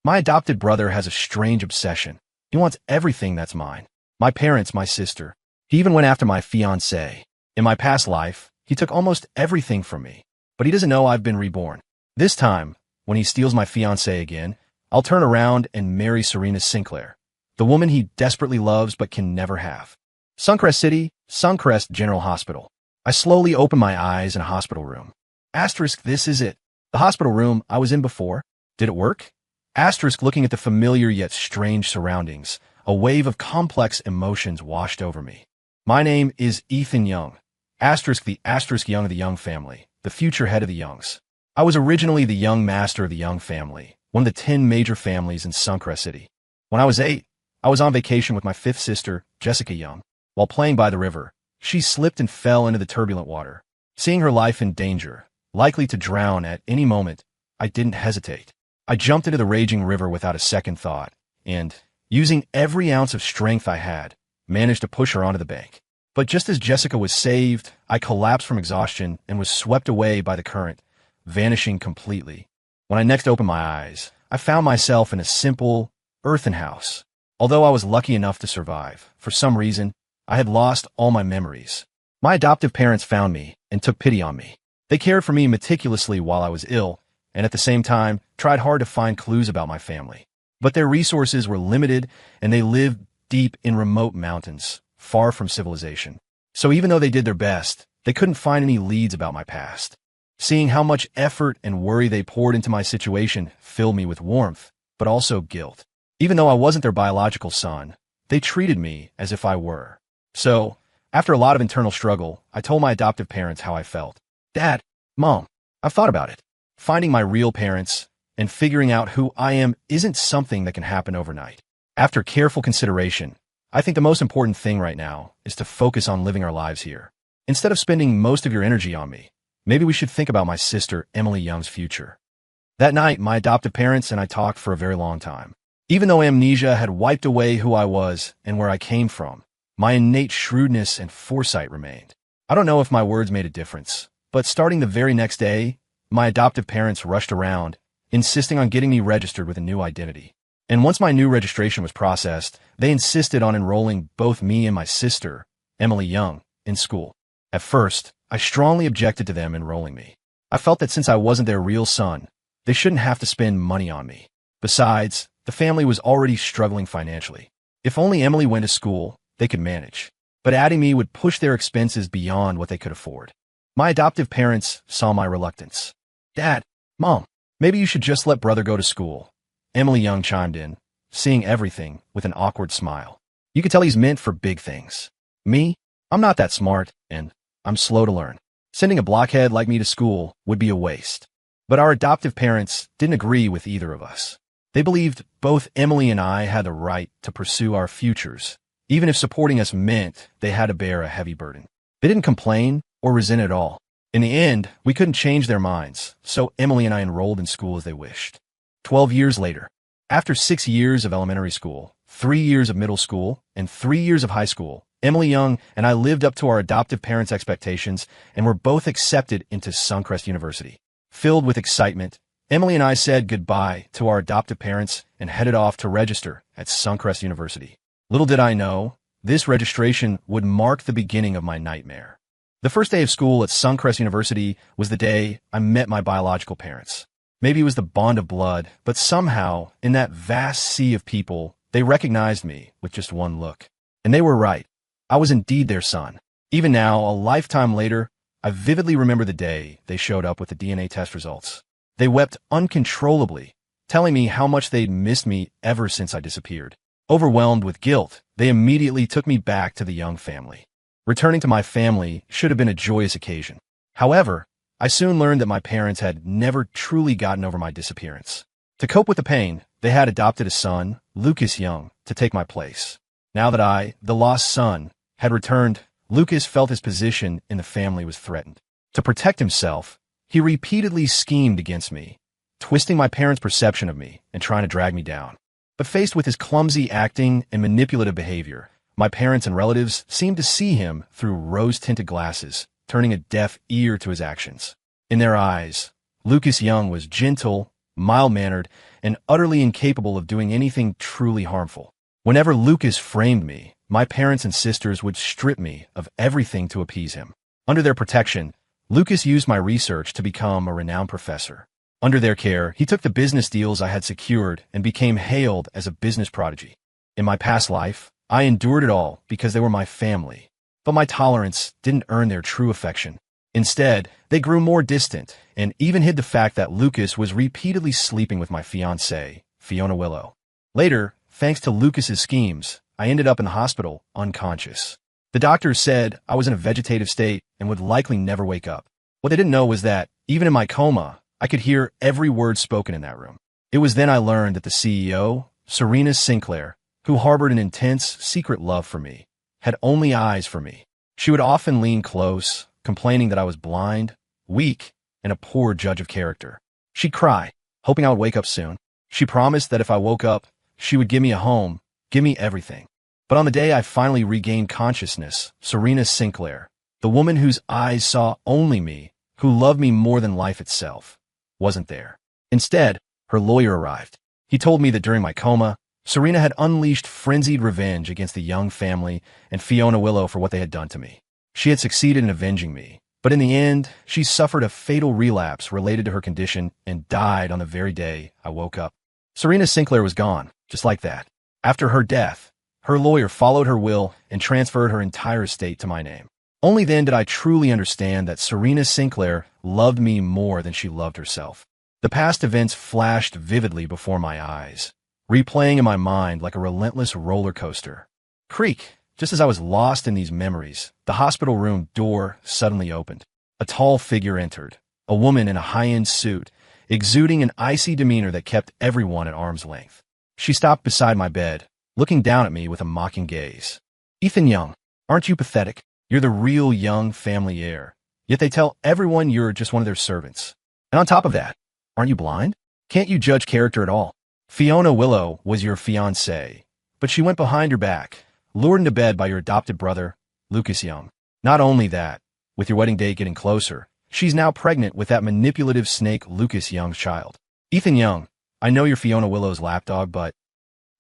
My adopted brother has a strange obsession. He wants everything that's mine. My parents, my sister. He even went after my fiancée. In my past life, he took almost everything from me. But he doesn't know I've been reborn. This time, when he steals my fiancée again, I'll turn around and marry Serena Sinclair, the woman he desperately loves but can never have. Suncrest City, Suncrest General Hospital. I slowly open my eyes in a hospital room. Asterisk, this is it. The hospital room I was in before. Did it work? Asterisk, looking at the familiar yet strange surroundings, a wave of complex emotions washed over me. My name is Ethan Young. Asterisk, the asterisk Young of the Young family, the future head of the Youngs. I was originally the young master of the Young family, one of the 10 major families in Suncrest City. When I was 8, I was on vacation with my 5th sister, Jessica Young. While playing by the river, she slipped and fell into the turbulent water. Seeing her life in danger, likely to drown at any moment, I didn't hesitate. I jumped into the raging river without a second thought, and, using every ounce of strength I had, managed to push her onto the bank. But just as Jessica was saved, I collapsed from exhaustion and was swept away by the current, vanishing completely. When I next opened my eyes, I found myself in a simple, earthen house. Although I was lucky enough to survive, for some reason, I had lost all my memories. My adoptive parents found me and took pity on me. They cared for me meticulously while I was ill, and at the same time, tried hard to find clues about my family. But their resources were limited, and they lived deep in remote mountains, far from civilization. So even though they did their best, they couldn't find any leads about my past. Seeing how much effort and worry they poured into my situation filled me with warmth, but also guilt. Even though I wasn't their biological son, they treated me as if I were. So, after a lot of internal struggle, I told my adoptive parents how I felt. Dad, Mom, I've thought about it. Finding my real parents and figuring out who I am isn't something that can happen overnight. After careful consideration, I think the most important thing right now is to focus on living our lives here. Instead of spending most of your energy on me, maybe we should think about my sister Emily Young's future. That night, my adoptive parents and I talked for a very long time. Even though amnesia had wiped away who I was and where I came from, my innate shrewdness and foresight remained. I don't know if my words made a difference, but starting the very next day, my adoptive parents rushed around, insisting on getting me registered with a new identity. And once my new registration was processed, they insisted on enrolling both me and my sister, Emily Young, in school. At first, I strongly objected to them enrolling me. I felt that since I wasn't their real son, they shouldn't have to spend money on me. Besides, the family was already struggling financially. If only Emily went to school, they could manage. But adding me would push their expenses beyond what they could afford. My adoptive parents saw my reluctance. Dad, Mom, maybe you should just let brother go to school. Emily Young chimed in, seeing everything with an awkward smile. You could tell he's meant for big things. Me? I'm not that smart, and I'm slow to learn. Sending a blockhead like me to school would be a waste. But our adoptive parents didn't agree with either of us. They believed both Emily and I had the right to pursue our futures, even if supporting us meant they had to bear a heavy burden. They didn't complain or resent at all. In the end, we couldn't change their minds, so Emily and I enrolled in school as they wished. 12 years later, after 6 years of elementary school, 3 years of middle school, and 3 years of high school, Emily Young and I lived up to our adoptive parents' expectations and were both accepted into Suncrest University. Filled with excitement, Emily and I said goodbye to our adoptive parents and headed off to register at Suncrest University. Little did I know, this registration would mark the beginning of my nightmare. The first day of school at Suncrest University was the day I met my biological parents. Maybe it was the bond of blood, but somehow, in that vast sea of people, they recognized me with just one look. And they were right. I was indeed their son. Even now, a lifetime later, I vividly remember the day they showed up with the DNA test results. They wept uncontrollably, telling me how much they'd missed me ever since I disappeared. Overwhelmed with guilt, they immediately took me back to the Young family. Returning to my family should have been a joyous occasion. However, I soon learned that my parents had never truly gotten over my disappearance. To cope with the pain, they had adopted a son, Lucas Young, to take my place. Now that I, the lost son, had returned, Lucas felt his position in the family was threatened. To protect himself, he repeatedly schemed against me, twisting my parents' perception of me and trying to drag me down. But faced with his clumsy acting and manipulative behavior, my parents and relatives seemed to see him through rose-tinted glasses, turning a deaf ear to his actions. In their eyes, Lucas Young was gentle, mild-mannered, and utterly incapable of doing anything truly harmful. Whenever Lucas framed me, my parents and sisters would strip me of everything to appease him. Under their protection, Lucas used my research to become a renowned professor. Under their care, he took the business deals I had secured and became hailed as a business prodigy. In my past life, I endured it all because they were my family. But my tolerance didn't earn their true affection. Instead, they grew more distant and even hid the fact that Lucas was repeatedly sleeping with my fiancée, Fiona Willow. Later, thanks to Lucas's schemes, I ended up in the hospital unconscious. The doctors said I was in a vegetative state and would likely never wake up. What they didn't know was that, even in my coma, I could hear every word spoken in that room. It was then I learned that the CEO, Serena Sinclair, who harbored an intense, secret love for me, had only eyes for me. She would often lean close, complaining that I was blind, weak, and a poor judge of character. She'd cry, hoping I would wake up soon. She promised that if I woke up, she would give me a home, give me everything. But on the day I finally regained consciousness, Serena Sinclair, the woman whose eyes saw only me, who loved me more than life itself, wasn't there. Instead, her lawyer arrived. He told me that during my coma, Serena had unleashed frenzied revenge against the Young family and Fiona Willow for what they had done to me. She had succeeded in avenging me, but in the end, she suffered a fatal relapse related to her condition and died on the very day I woke up. Serena Sinclair was gone, just like that. After her death, her lawyer followed her will and transferred her entire estate to my name. Only then did I truly understand that Serena Sinclair loved me more than she loved herself. The past events flashed vividly before my eyes, replaying in my mind like a relentless roller coaster. Creak! Just as I was lost in these memories, the hospital room door suddenly opened. A tall figure entered, a woman in a high-end suit, exuding an icy demeanor that kept everyone at arm's length. She stopped beside my bed, looking down at me with a mocking gaze. "Ethan Young, aren't you pathetic? You're the real Young family heir. Yet they tell everyone you're just one of their servants. And on top of that, aren't you blind? Can't you judge character at all? Fiona Willow was your fiancée, but she went behind your back, lured into bed by your adopted brother, Lucas Young. Not only that, with your wedding date getting closer, she's now pregnant with that manipulative snake Lucas Young's child. Ethan Young, I know you're Fiona Willow's lapdog, but..."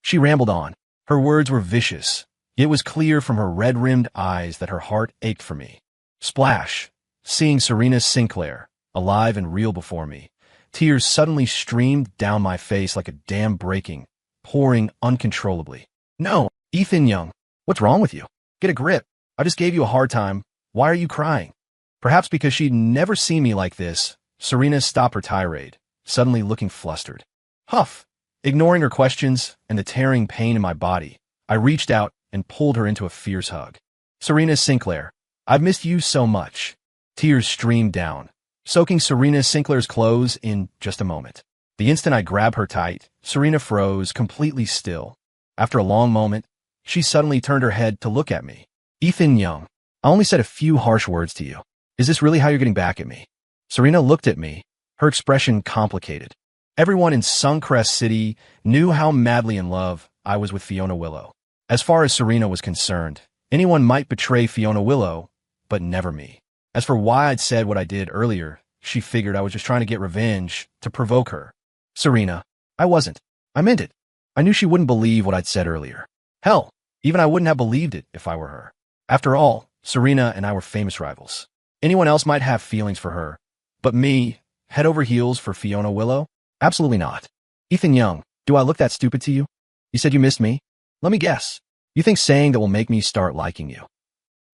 She rambled on. Her words were vicious. It was clear from her red-rimmed eyes that her heart ached for me. Splash! Seeing Serena Sinclair, alive and real before me, tears suddenly streamed down my face like a dam breaking, pouring uncontrollably. "No, Ethan Young, what's wrong with you? Get a grip. I just gave you a hard time. Why are you crying?" Perhaps because she'd never seen me like this, Serena stopped her tirade, suddenly looking flustered. Huff! Ignoring her questions and the tearing pain in my body, I reached out and pulled her into a fierce hug. "Serena Sinclair, I've missed you so much." Tears streamed down, soaking Serena Sinclair's clothes in just a moment. The instant I grabbed her tight, Serena froze, completely still. After a long moment, she suddenly turned her head to look at me. "Ethan Young, I only said a few harsh words to you. Is this really how you're getting back at me?" Serena looked at me, her expression complicated. Everyone in Suncrest City knew how madly in love I was with Fiona Willow. As far as Serena was concerned, anyone might betray Fiona Willow, but never me. As for why I'd said what I did earlier, she figured I was just trying to get revenge, to provoke her. "Serena, I wasn't. I meant it. I knew she wouldn't believe what I'd said earlier. Hell, even I wouldn't have believed it if I were her. After all, Serena and I were famous rivals. Anyone else might have feelings for her, but me, head over heels for Fiona Willow? Absolutely not. Ethan Young, do I look that stupid to you? You said you missed me? Let me guess. You think saying that will make me start liking you.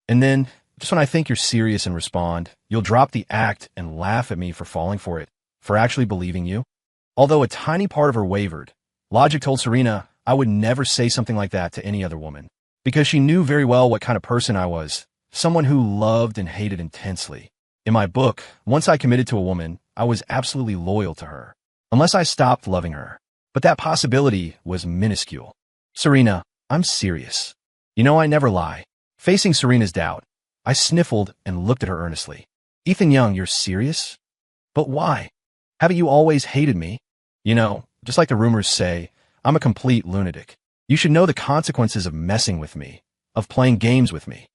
And then, just when I think you're serious and respond, you'll drop the act and laugh at me for falling for it, for actually believing you?" Although a tiny part of her wavered, logic told Serena I would never say something like that to any other woman, because she knew very well what kind of person I was, someone who loved and hated intensely. In my book, once I committed to a woman, I was absolutely loyal to her, unless I stopped loving her. But that possibility was minuscule. "Serena, I'm serious. You know I never lie." Facing Serena's doubt, I sniffled and looked at her earnestly. "Ethan Young, you're serious? But why? Haven't you always hated me? You know, just like the rumors say, I'm a complete lunatic. You should know the consequences of messing with me, of playing games with me."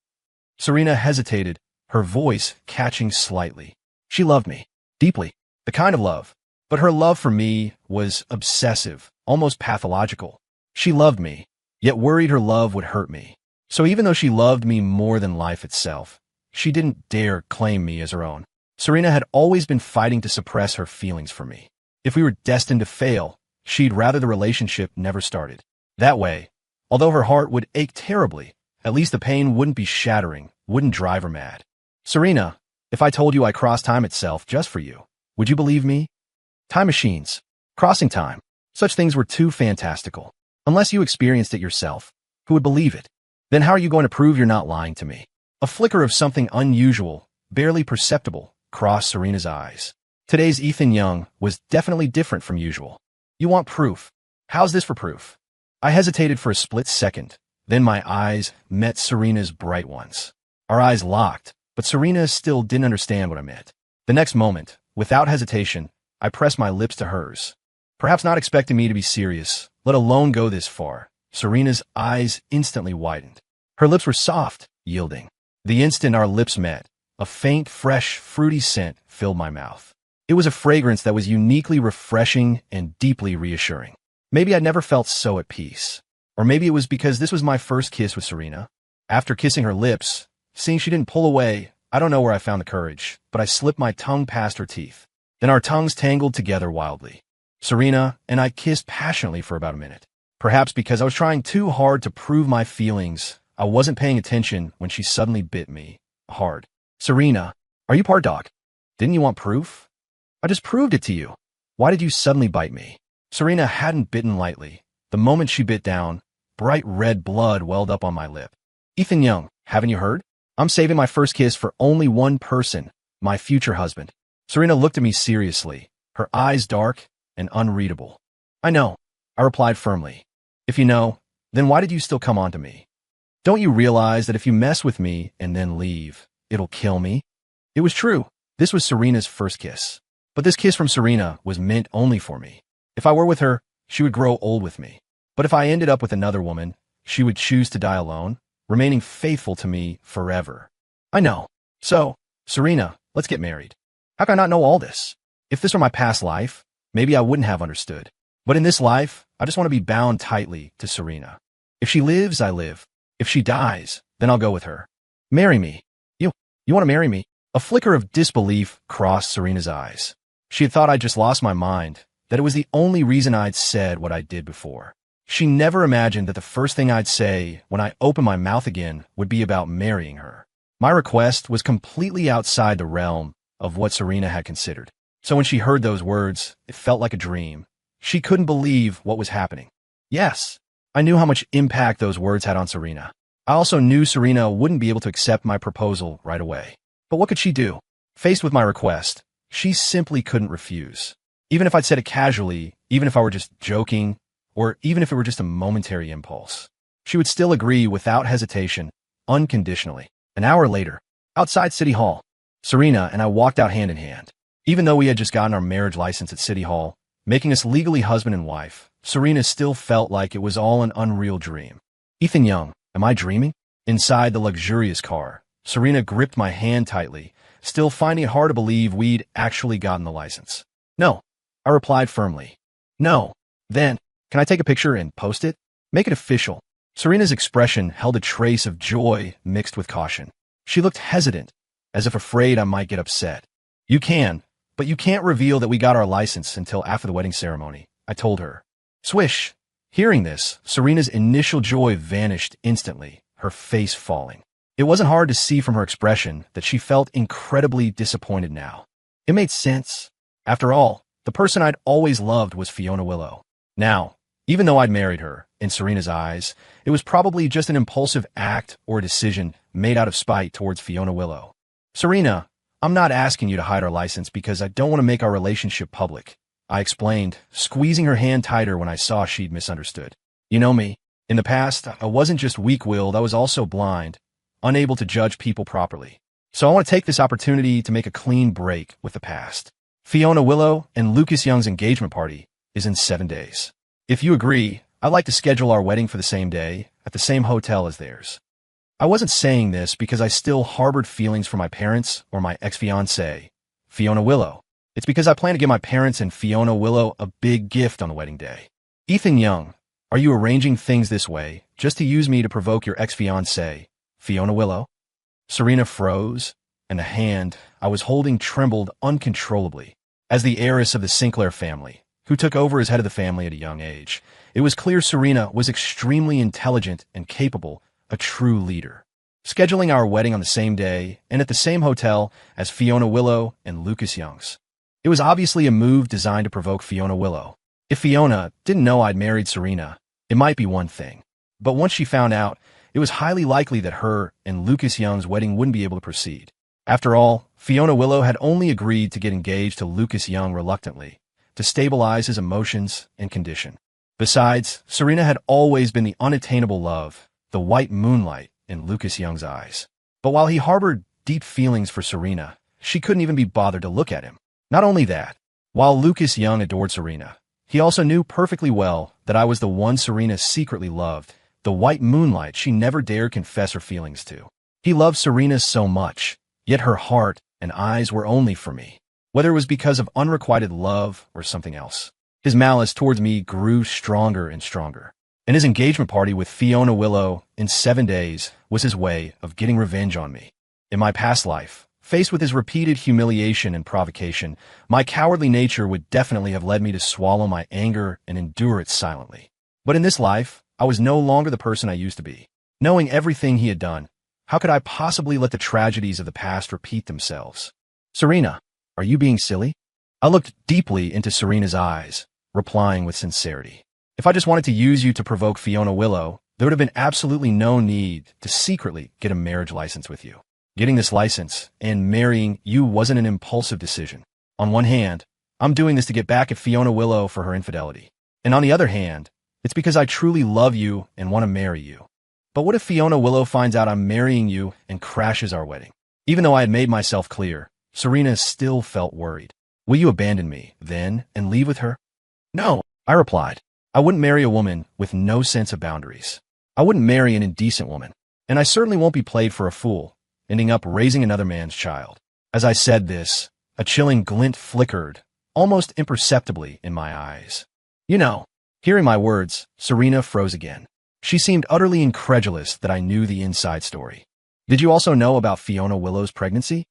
Serena hesitated, her voice catching slightly. She loved me, deeply, the kind of love But her love for me was obsessive, almost pathological. She loved me, yet worried her love would hurt me. So even though she loved me more than life itself, she didn't dare claim me as her own. Serena had always been fighting to suppress her feelings for me. If we were destined to fail, she'd rather the relationship never started. That way, although her heart would ache terribly, at least the pain wouldn't be shattering, wouldn't drive her mad. Serena, if I told you I crossed time itself just for you, would you believe me? Time machines, crossing time, such things were too fantastical. Unless you experienced it yourself, who would believe it? Then how are you going to prove you're not lying to me? A flicker of something unusual, barely perceptible, crossed Serena's eyes. Today's Ethan Young was definitely different from usual. You want proof? How's this for proof? I hesitated for a split second, then my eyes met Serena's bright ones. Our eyes locked, but Serena still didn't understand what I meant. The next moment, without hesitation, I pressed my lips to hers. Perhaps not expecting me to be serious, let alone go this far, Serena's eyes instantly widened. Her lips were soft, yielding. The instant our lips met, a faint, fresh, fruity scent filled my mouth. It was a fragrance that was uniquely refreshing and deeply reassuring. Maybe I'd never felt so at peace. Or maybe it was because this was my first kiss with Serena. After kissing her lips, seeing she didn't pull away, I don't know where I found the courage, but I slipped my tongue past her teeth. Then our tongues tangled together wildly. Serena and I kissed passionately for about a minute. Perhaps because I was trying too hard to prove my feelings, I wasn't paying attention when she suddenly bit me hard. Serena, are you part dog? Didn't you want proof? I just proved it to you. Why did you suddenly bite me? Serena hadn't bitten lightly. The moment she bit down, bright red blood welled up on my lip. Ethan Young, haven't you heard? I'm saving my first kiss for only one person, my future husband. Serena looked at me seriously, her eyes dark and unreadable. I know, I replied firmly. If you know, then why did you still come on to me? Don't you realize that if you mess with me and then leave, it'll kill me? It was true. This was Serena's first kiss. But this kiss from Serena was meant only for me. If I were with her, she would grow old with me. But if I ended up with another woman, she would choose to die alone, remaining faithful to me forever. I know. So, Serena, let's get married. How can I not know all this? If this were my past life, maybe I wouldn't have understood. But in this life, I just want to be bound tightly to Serena. If she lives, I live. If she dies, then I'll go with her. Marry me. You want to marry me? A flicker of disbelief crossed Serena's eyes. She had thought I'd just lost my mind, that it was the only reason I'd said what I did before. She never imagined that the first thing I'd say when I opened my mouth again would be about marrying her. My request was completely outside the realm of what Serena had considered. So when she heard those words, it felt like a dream. She couldn't believe what was happening. Yes, I knew how much impact those words had on Serena. I also knew Serena wouldn't be able to accept my proposal right away. But what could she do? Faced with my request, she simply couldn't refuse. Even if I'd said it casually, even if I were just joking, or even if it were just a momentary impulse, she would still agree without hesitation, unconditionally. An hour later, outside City Hall, Serena and I walked out hand in hand. Even though we had just gotten our marriage license at City Hall, making us legally husband and wife, Serena still felt like it was all an unreal dream. Ethan Young, am I dreaming? Inside the luxurious car, Serena gripped my hand tightly, still finding it hard to believe we'd actually gotten the license. No, I replied firmly. No. Then, can I take a picture and post it? Make it official. Serena's expression held a trace of joy mixed with caution. She looked hesitant, as if afraid I might get upset. You can, but you can't reveal that we got our license until after the wedding ceremony, I told her. Swish. Hearing this, Serena's initial joy vanished instantly, her face falling. It wasn't hard to see from her expression that she felt incredibly disappointed now. It made sense. After all, the person I'd always loved was Fiona Willow. Now, even though I'd married her, in Serena's eyes, it was probably just an impulsive act or decision made out of spite towards Fiona Willow. Serena, I'm not asking you to hide our license because I don't want to make our relationship public, I explained, squeezing her hand tighter when I saw she'd misunderstood. You know me. In the past, I wasn't just weak-willed, I was also blind, unable to judge people properly. So I want to take this opportunity to make a clean break with the past. Fiona Willow and Lucas Young's engagement party is in 7 days. If you agree, I'd like to schedule our wedding for the same day, at the same hotel as theirs. I wasn't saying this because I still harbored feelings for my parents or my ex-fiancée, Fiona Willow. It's because I plan to give my parents and Fiona Willow a big gift on the wedding day. Ethan Young, are you arranging things this way just to use me to provoke your ex-fiancée, Fiona Willow? Serena froze, and the hand I was holding trembled uncontrollably. As the heiress of the Sinclair family, who took over as head of the family at a young age, it was clear Serena was extremely intelligent and capable, a true leader. Scheduling our wedding on the same day and at the same hotel as Fiona Willow and Lucas Young's. It was obviously a move designed to provoke Fiona Willow. If Fiona didn't know I'd married Serena, it might be one thing. But once she found out, it was highly likely that her and Lucas Young's wedding wouldn't be able to proceed. After all, Fiona Willow had only agreed to get engaged to Lucas Young reluctantly, to stabilize his emotions and condition. Besides, Serena had always been the unattainable love, the white moonlight in Lucas Young's eyes. But while he harbored deep feelings for Serena, she couldn't even be bothered to look at him. Not only that, while Lucas Young adored Serena, he also knew perfectly well that I was the one Serena secretly loved, the white moonlight she never dared confess her feelings to. He loved Serena so much, yet her heart and eyes were only for me, whether it was because of unrequited love or something else. His malice towards me grew stronger and stronger, and his engagement party with Fiona Willow in 7 days was his way of getting revenge on me. In my past life, faced with his repeated humiliation and provocation, my cowardly nature would definitely have led me to swallow my anger and endure it silently. But in this life, I was no longer the person I used to be. Knowing everything he had done, how could I possibly let the tragedies of the past repeat themselves? Serena, are you being silly? I looked deeply into Serena's eyes, replying with sincerity. If I just wanted to use you to provoke Fiona Willow, there would have been absolutely no need to secretly get a marriage license with you. Getting this license and marrying you wasn't an impulsive decision. On one hand, I'm doing this to get back at Fiona Willow for her infidelity. And on the other hand, it's because I truly love you and want to marry you. But what if Fiona Willow finds out I'm marrying you and crashes our wedding? Even though I had made myself clear, Serena still felt worried. Will you abandon me, then, and leave with her? No, I replied. I wouldn't marry a woman with no sense of boundaries. I wouldn't marry an indecent woman. And I certainly won't be played for a fool, ending up raising another man's child. As I said this, a chilling glint flickered, almost imperceptibly, in my eyes. You know, hearing my words, Serena froze again. She seemed utterly incredulous that I knew the inside story. Did you also know about Fiona Willow's pregnancy?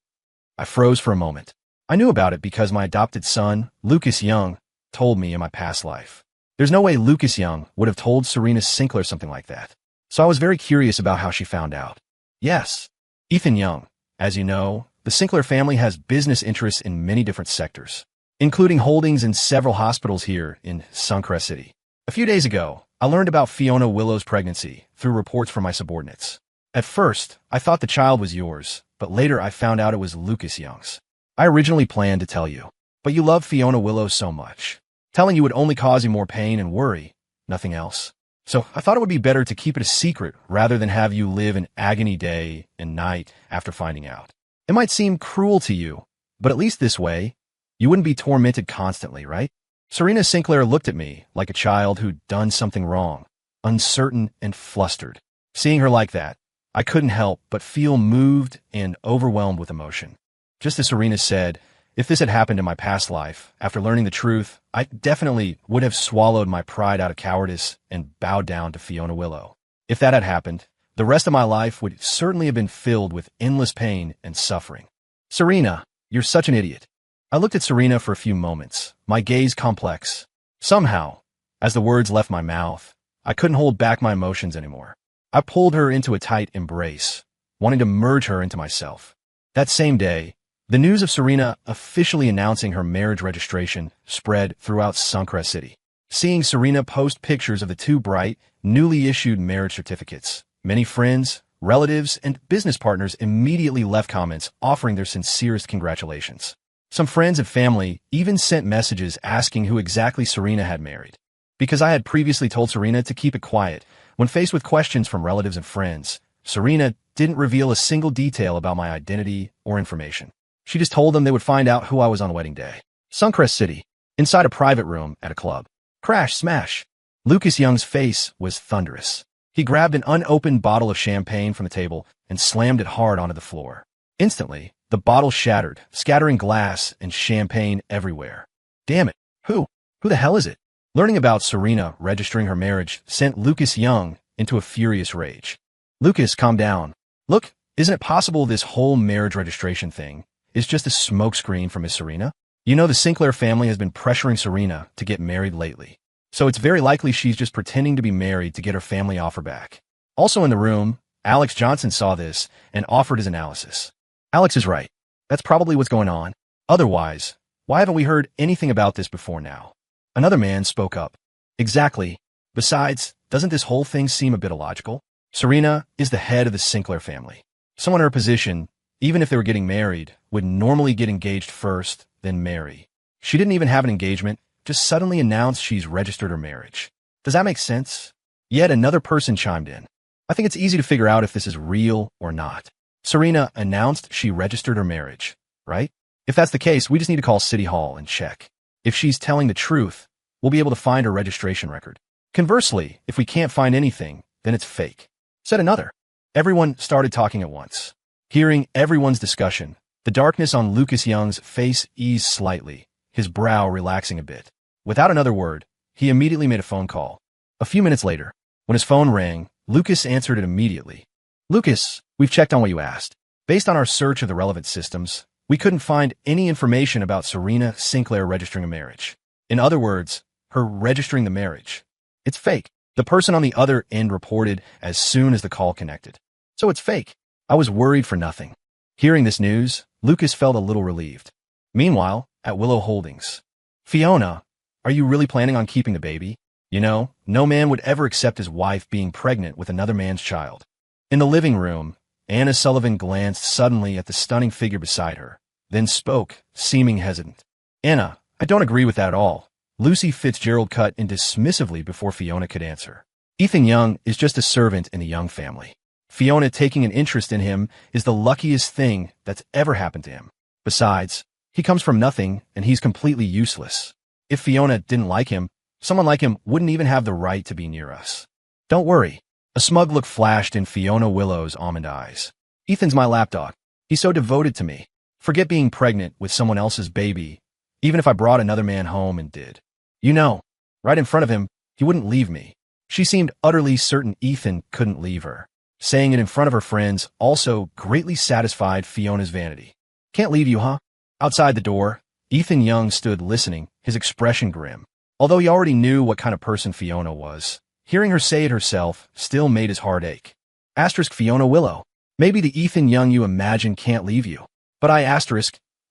I froze for a moment. I knew about it because my adopted son, Lucas Young, told me in my past life. There's no way Lucas Young would have told Serena Sinclair something like that. So I was very curious about how she found out. Yes, Ethan Young. As you know, the Sinclair family has business interests in many different sectors, including holdings in several hospitals here in Suncrest City. A few days ago, I learned about Fiona Willow's pregnancy through reports from my subordinates. At first, I thought the child was yours, but later I found out it was Lucas Young's. I originally planned to tell you, but you love Fiona Willow so much. Telling you would only cause you more pain and worry, nothing else. So I thought it would be better to keep it a secret rather than have you live in agony day and night after finding out. It might seem cruel to you, but at least this way, you wouldn't be tormented constantly, right? Serena Sinclair looked at me like a child who'd done something wrong, uncertain and flustered. Seeing her like that, I couldn't help but feel moved and overwhelmed with emotion. Just as Serena said, if this had happened in my past life, after learning the truth, I definitely would have swallowed my pride out of cowardice and bowed down to Fiona Willow. If that had happened, the rest of my life would certainly have been filled with endless pain and suffering. Serena, you're such an idiot. I looked at Serena for a few moments, my gaze complex. Somehow, as the words left my mouth, I couldn't hold back my emotions anymore. I pulled her into a tight embrace, wanting to merge her into myself. That same day, the news of Serena officially announcing her marriage registration spread throughout Suncrest City. Seeing Serena post pictures of the two bright, newly issued marriage certificates, many friends, relatives, and business partners immediately left comments offering their sincerest congratulations. Some friends and family even sent messages asking who exactly Serena had married. Because I had previously told Serena to keep it quiet, when faced with questions from relatives and friends, Serena didn't reveal a single detail about my identity or information. She just told them they would find out who I was on wedding day. Suncrest City, inside a private room at a club. Crash, smash. Lucas Young's face was thunderous. He grabbed an unopened bottle of champagne from the table and slammed it hard onto the floor. Instantly, The bottle shattered, scattering glass and champagne everywhere. Damn it. Who the hell is it? Learning about Serena registering her marriage sent Lucas Young into a furious rage. Lucas, calm down. Look, isn't it possible this whole marriage registration thing is just a smokescreen for Miss Serena? You know the Sinclair family has been pressuring Serena to get married lately. So it's very likely she's just pretending to be married to get her family off her back. Also in the room, Alex Johnson saw this and offered his analysis. Alex is right. That's probably what's going on. Otherwise, why haven't we heard anything about this before now? Another man spoke up. Exactly. Besides, doesn't this whole thing seem a bit illogical? Serena is the head of the Sinclair family. Someone in her position, even if they were getting married, would normally get engaged first, then marry. She didn't even have an engagement, just suddenly announced she's registered her marriage. Does that make sense? Yet another person chimed in. I think it's easy to figure out if this is real or not. Serena announced she registered her marriage, right? If that's the case, we just need to call City Hall and check. If she's telling the truth, we'll be able to find her registration record. Conversely, if we can't find anything, then it's fake. Said another. Everyone started talking at once. Hearing everyone's discussion, the darkness on Lucas Young's face eased slightly, his brow relaxing a bit. Without another word, he immediately made a phone call. A few minutes later, when his phone rang, Lucas answered it immediately. Lucas, we've checked on what you asked. Based on our search of the relevant systems, we couldn't find any information about Serena Sinclair registering a marriage. In other words, her registering the marriage. It's fake. The person on the other end reported as soon as the call connected. So it's fake. I was worried for nothing. Hearing this news, Lucas felt a little relieved. Meanwhile, at Willow Holdings. Fiona, are you really planning on keeping the baby? You know, no man would ever accept his wife being pregnant with another man's child. In the living room, Anna Sullivan glanced suddenly at the stunning figure beside her, then spoke, seeming hesitant. Anna, I don't agree with that at all. Lucy Fitzgerald cut in dismissively before Fiona could answer. Ethan Young is just a servant in the Young family. Fiona taking an interest in him is the luckiest thing that's ever happened to him. Besides, he comes from nothing and he's completely useless. If Fiona didn't like him, someone like him wouldn't even have the right to be near us. Don't worry. A smug look flashed in Fiona Willow's almond eyes. Ethan's my lapdog. He's so devoted to me. Forget being pregnant with someone else's baby, even if I brought another man home and did. You know, right in front of him, he wouldn't leave me. She seemed utterly certain Ethan couldn't leave her. Saying it in front of her friends also greatly satisfied Fiona's vanity. Can't leave you, huh? Outside the door, Ethan Young stood listening, his expression grim. Although he already knew what kind of person Fiona was, hearing her say it herself still made his heart ache. Asterisk Fiona Willow. Maybe the Ethan Young you imagine can't leave you. But I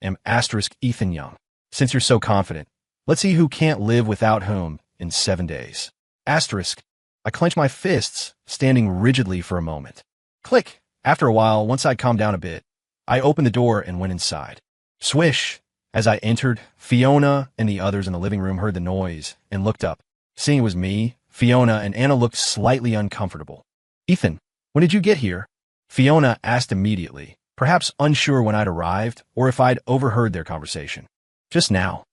am Ethan Young. Since you're so confident, let's see who can't live without whom in 7 days. Asterisk. I clenched my fists, standing rigidly for a moment. Click. After a while, once I'd calmed down a bit, I opened the door and went inside. Swish. As I entered, Fiona and the others in the living room heard the noise and looked up. Seeing it was me, Fiona and Anna looked slightly uncomfortable. Ethan, when did you get here? Fiona asked immediately, perhaps unsure when I'd arrived or if I'd overheard their conversation. Just now.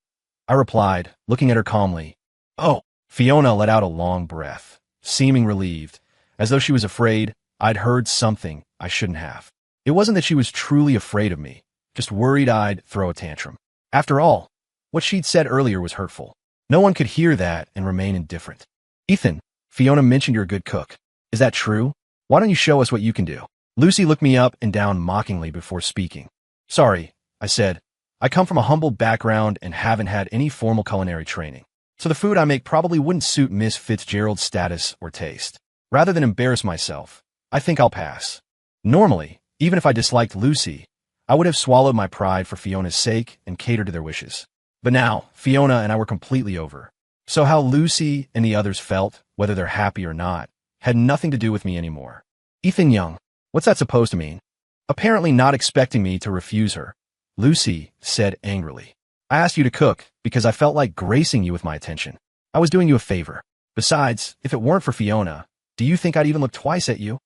I replied, looking at her calmly. Oh. Fiona let out a long breath, seeming relieved, as though she was afraid I'd heard something I shouldn't have. It wasn't that she was truly afraid of me, just worried I'd throw a tantrum. After all, what she'd said earlier was hurtful. No one could hear that and remain indifferent. Ethan, Fiona mentioned you're a good cook. Is that true? Why don't you show us what you can do? Lucy looked me up and down mockingly before speaking. Sorry, I said. I come from a humble background and haven't had any formal culinary training. So the food I make probably wouldn't suit Miss Fitzgerald's status or taste. Rather than embarrass myself, I think I'll pass. Normally, even if I disliked Lucy, I would have swallowed my pride for Fiona's sake and catered to their wishes. But now, Fiona and I were completely over. So how Lucy and the others felt, whether they're happy or not, had nothing to do with me anymore. Ethan Young, what's that supposed to mean? Apparently not expecting me to refuse her, Lucy said angrily. I asked you to cook because I felt like gracing you with my attention. I was doing you a favor. Besides, if it weren't for Fiona, do you think I'd even look twice at you?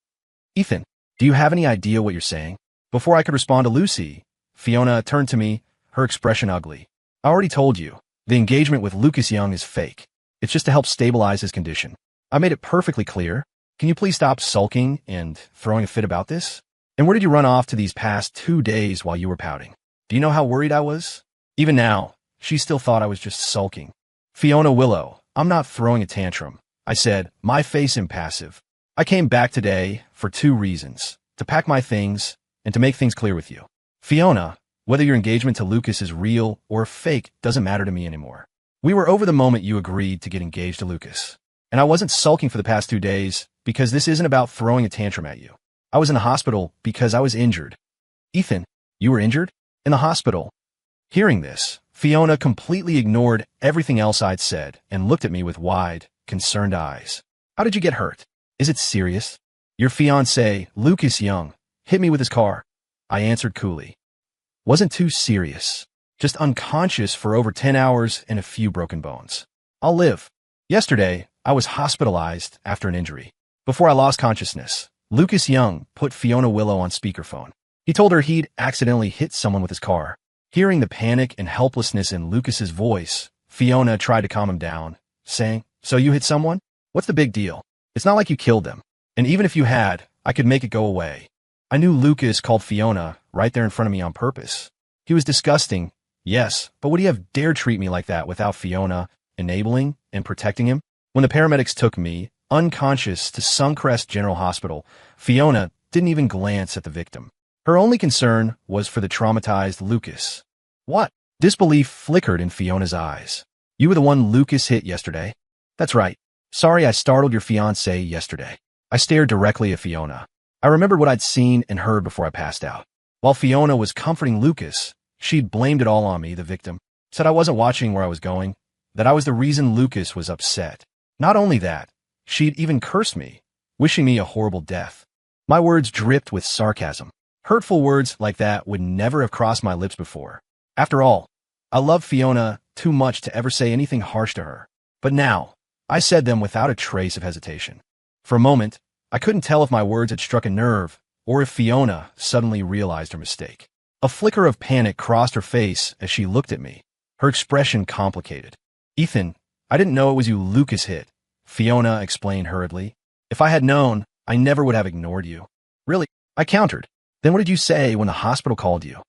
Ethan, do you have any idea what you're saying? Before I could respond to Lucy, Fiona turned to me, her expression ugly. I already told you, the engagement with Lucas Young is fake. It's just to help stabilize his condition. I made it perfectly clear. Can you please stop sulking and throwing a fit about this? And where did you run off to these past 2 days while you were pouting? Do you know how worried I was? Even now, she still thought I was just sulking. Fiona Willow, I'm not throwing a tantrum, I said, my face impassive. I came back today for 2 reasons, to pack my things and to make things clear with you. Fiona, whether your engagement to Lucas is real or fake doesn't matter to me anymore. We were over the moment you agreed to get engaged to Lucas. And I wasn't sulking for the past 2 days because this isn't about throwing a tantrum at you. I was in the hospital because I was injured. Ethan, you were injured? In the hospital. Hearing this, Fiona completely ignored everything else I'd said and looked at me with wide, concerned eyes. How did you get hurt? Is it serious? Your fiancé, Lucas Young, hit me with his car. I answered coolly. Wasn't too serious. Just unconscious for over 10 hours and a few broken bones. I'll live. Yesterday, I was hospitalized after an injury. Before I lost consciousness, Lucas Young put Fiona Willow on speakerphone. He told her he'd accidentally hit someone with his car. Hearing the panic and helplessness in Lucas's voice, Fiona tried to calm him down, saying, So you hit someone? What's the big deal? It's not like you killed them. And even if you had, I could make it go away. I knew Lucas called Fiona right there in front of me on purpose. He was disgusting, yes, but would he have dared treat me like that without Fiona enabling and protecting him? When the paramedics took me, unconscious, to Suncrest General Hospital, Fiona didn't even glance at the victim. Her only concern was for the traumatized Lucas. What? Disbelief flickered in Fiona's eyes. You were the one Lucas hit yesterday? That's right. Sorry I startled your fiancé yesterday. I stared directly at Fiona. I remembered what I'd seen and heard before I passed out. While Fiona was comforting Lucas, she'd blamed it all on me, the victim. Said I wasn't watching where I was going, that I was the reason Lucas was upset. Not only that, she'd even cursed me, wishing me a horrible death. My words dripped with sarcasm. Hurtful words like that would never have crossed my lips before. After all, I loved Fiona too much to ever say anything harsh to her. But now, I said them without a trace of hesitation. For a moment, I couldn't tell if my words had struck a nerve or if Fiona suddenly realized her mistake. A flicker of panic crossed her face as she looked at me, her expression complicated. Ethan, I didn't know it was you Lucas hit, Fiona explained hurriedly. If I had known, I never would have ignored you. Really? I countered. Then what did you say when the hospital called you?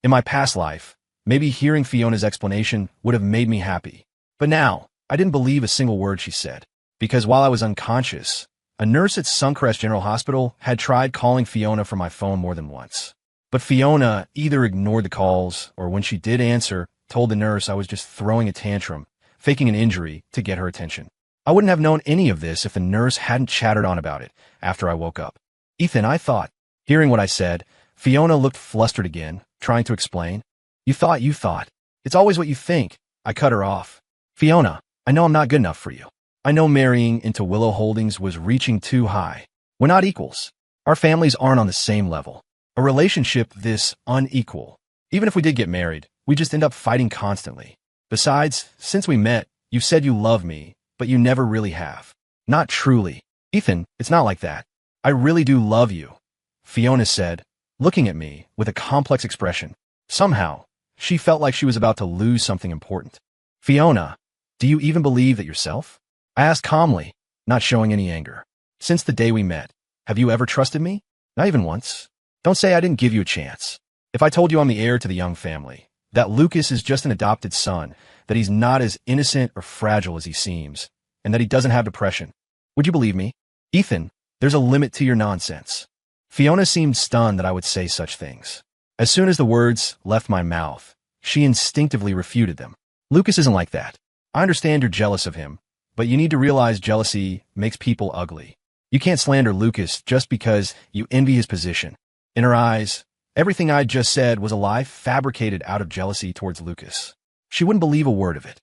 In my past life, maybe hearing Fiona's explanation would have made me happy. But now, I didn't believe a single word she said. Because while I was unconscious, a nurse at Suncrest General Hospital had tried calling Fiona from my phone more than once. But Fiona either ignored the calls or when she did answer, told the nurse I was just throwing a tantrum, faking an injury to get her attention. I wouldn't have known any of this if the nurse hadn't chattered on about it after I woke up. Ethan, I thought. Hearing what I said, Fiona looked flustered again, trying to explain. You thought. It's always what you think. I cut her off. Fiona, I know I'm not good enough for you. I know marrying into Willow Holdings was reaching too high. We're not equals. Our families aren't on the same level. A relationship this unequal. Even if we did get married, we just end up fighting constantly. Besides, since we met, you've said you love me, but you never really have. Not truly. Ethan, it's not like that. I really do love you, Fiona said, looking at me with a complex expression. Somehow, she felt like she was about to lose something important. Fiona, do you even believe that yourself? I asked calmly, not showing any anger. Since the day we met, have you ever trusted me? Not even once. Don't say I didn't give you a chance. If I told you I'm the heir to the Young family, that Lucas is just an adopted son, that he's not as innocent or fragile as he seems, and that he doesn't have depression, would you believe me? Ethan, there's a limit to your nonsense. Fiona seemed stunned that I would say such things. As soon as the words left my mouth, she instinctively refuted them. Lucas isn't like that. I understand you're jealous of him, but you need to realize jealousy makes people ugly. You can't slander Lucas just because you envy his position. In her eyes, everything I'd just said was a lie fabricated out of jealousy towards Lucas. She wouldn't believe a word of it.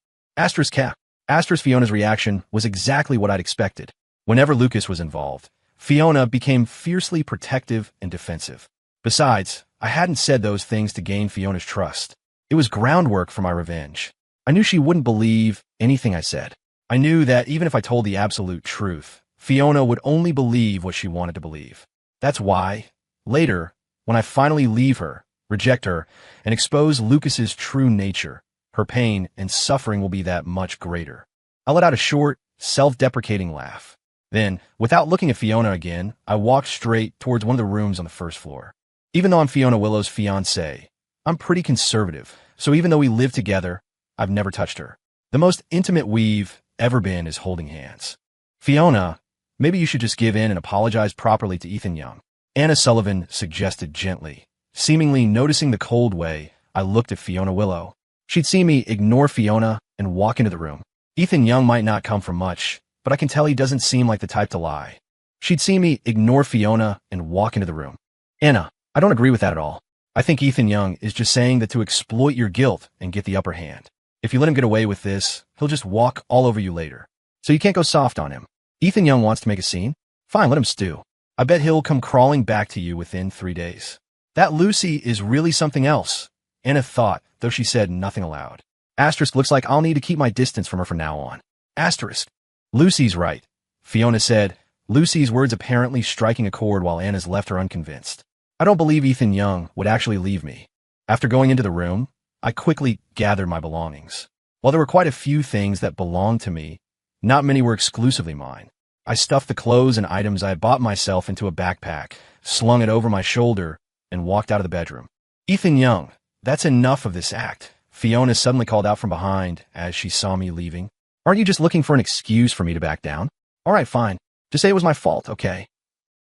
Fiona's reaction was exactly what I'd expected. Whenever Lucas was involved, Fiona became fiercely protective and defensive. Besides, I hadn't said those things to gain Fiona's trust. It was groundwork for my revenge. I knew she wouldn't believe anything I said. I knew that even if I told the absolute truth, Fiona would only believe what she wanted to believe. That's why, later, when I finally leave her, reject her, and expose Lucas's true nature, her pain and suffering will be that much greater. I let out a short, self-deprecating laugh. Then, without looking at Fiona again, I walked straight towards one of the rooms on the first floor. Even though I'm Fiona Willow's fiancée, I'm pretty conservative, so even though we live together, I've never touched her. The most intimate we've ever been is holding hands. Fiona, maybe you should just give in and apologize properly to Ethan Young, Anna Sullivan suggested gently. Seemingly noticing the cold way I looked at Fiona Willow. She'd see me ignore Fiona and walk into the room. Ethan Young might not come from much, but I can tell he doesn't seem like the type to lie. She'd see me ignore Fiona and walk into the room. Anna, I don't agree with that at all. I think Ethan Young is just saying that to exploit your guilt and get the upper hand. If you let him get away with this, he'll just walk all over you later. So you can't go soft on him. Ethan Young wants to make a scene? Fine, let him stew. I bet he'll come crawling back to you within 3 days. That Lucy is really something else, Anna thought, though she said nothing aloud. Asterisk, looks like I'll need to keep my distance from her from now on. Asterisk. Lucy's right, Fiona said, Lucy's words apparently striking a chord while Anna's left her unconvinced. I don't believe Ethan Young would actually leave me. After going into the room, I quickly gathered my belongings. While there were quite a few things that belonged to me, not many were exclusively mine. I stuffed the clothes and items I had bought myself into a backpack, slung it over my shoulder, and walked out of the bedroom. Ethan Young, that's enough of this act, Fiona suddenly called out from behind as she saw me leaving. Aren't you just looking for an excuse for me to back down? All right, fine. Just say it was my fault, okay?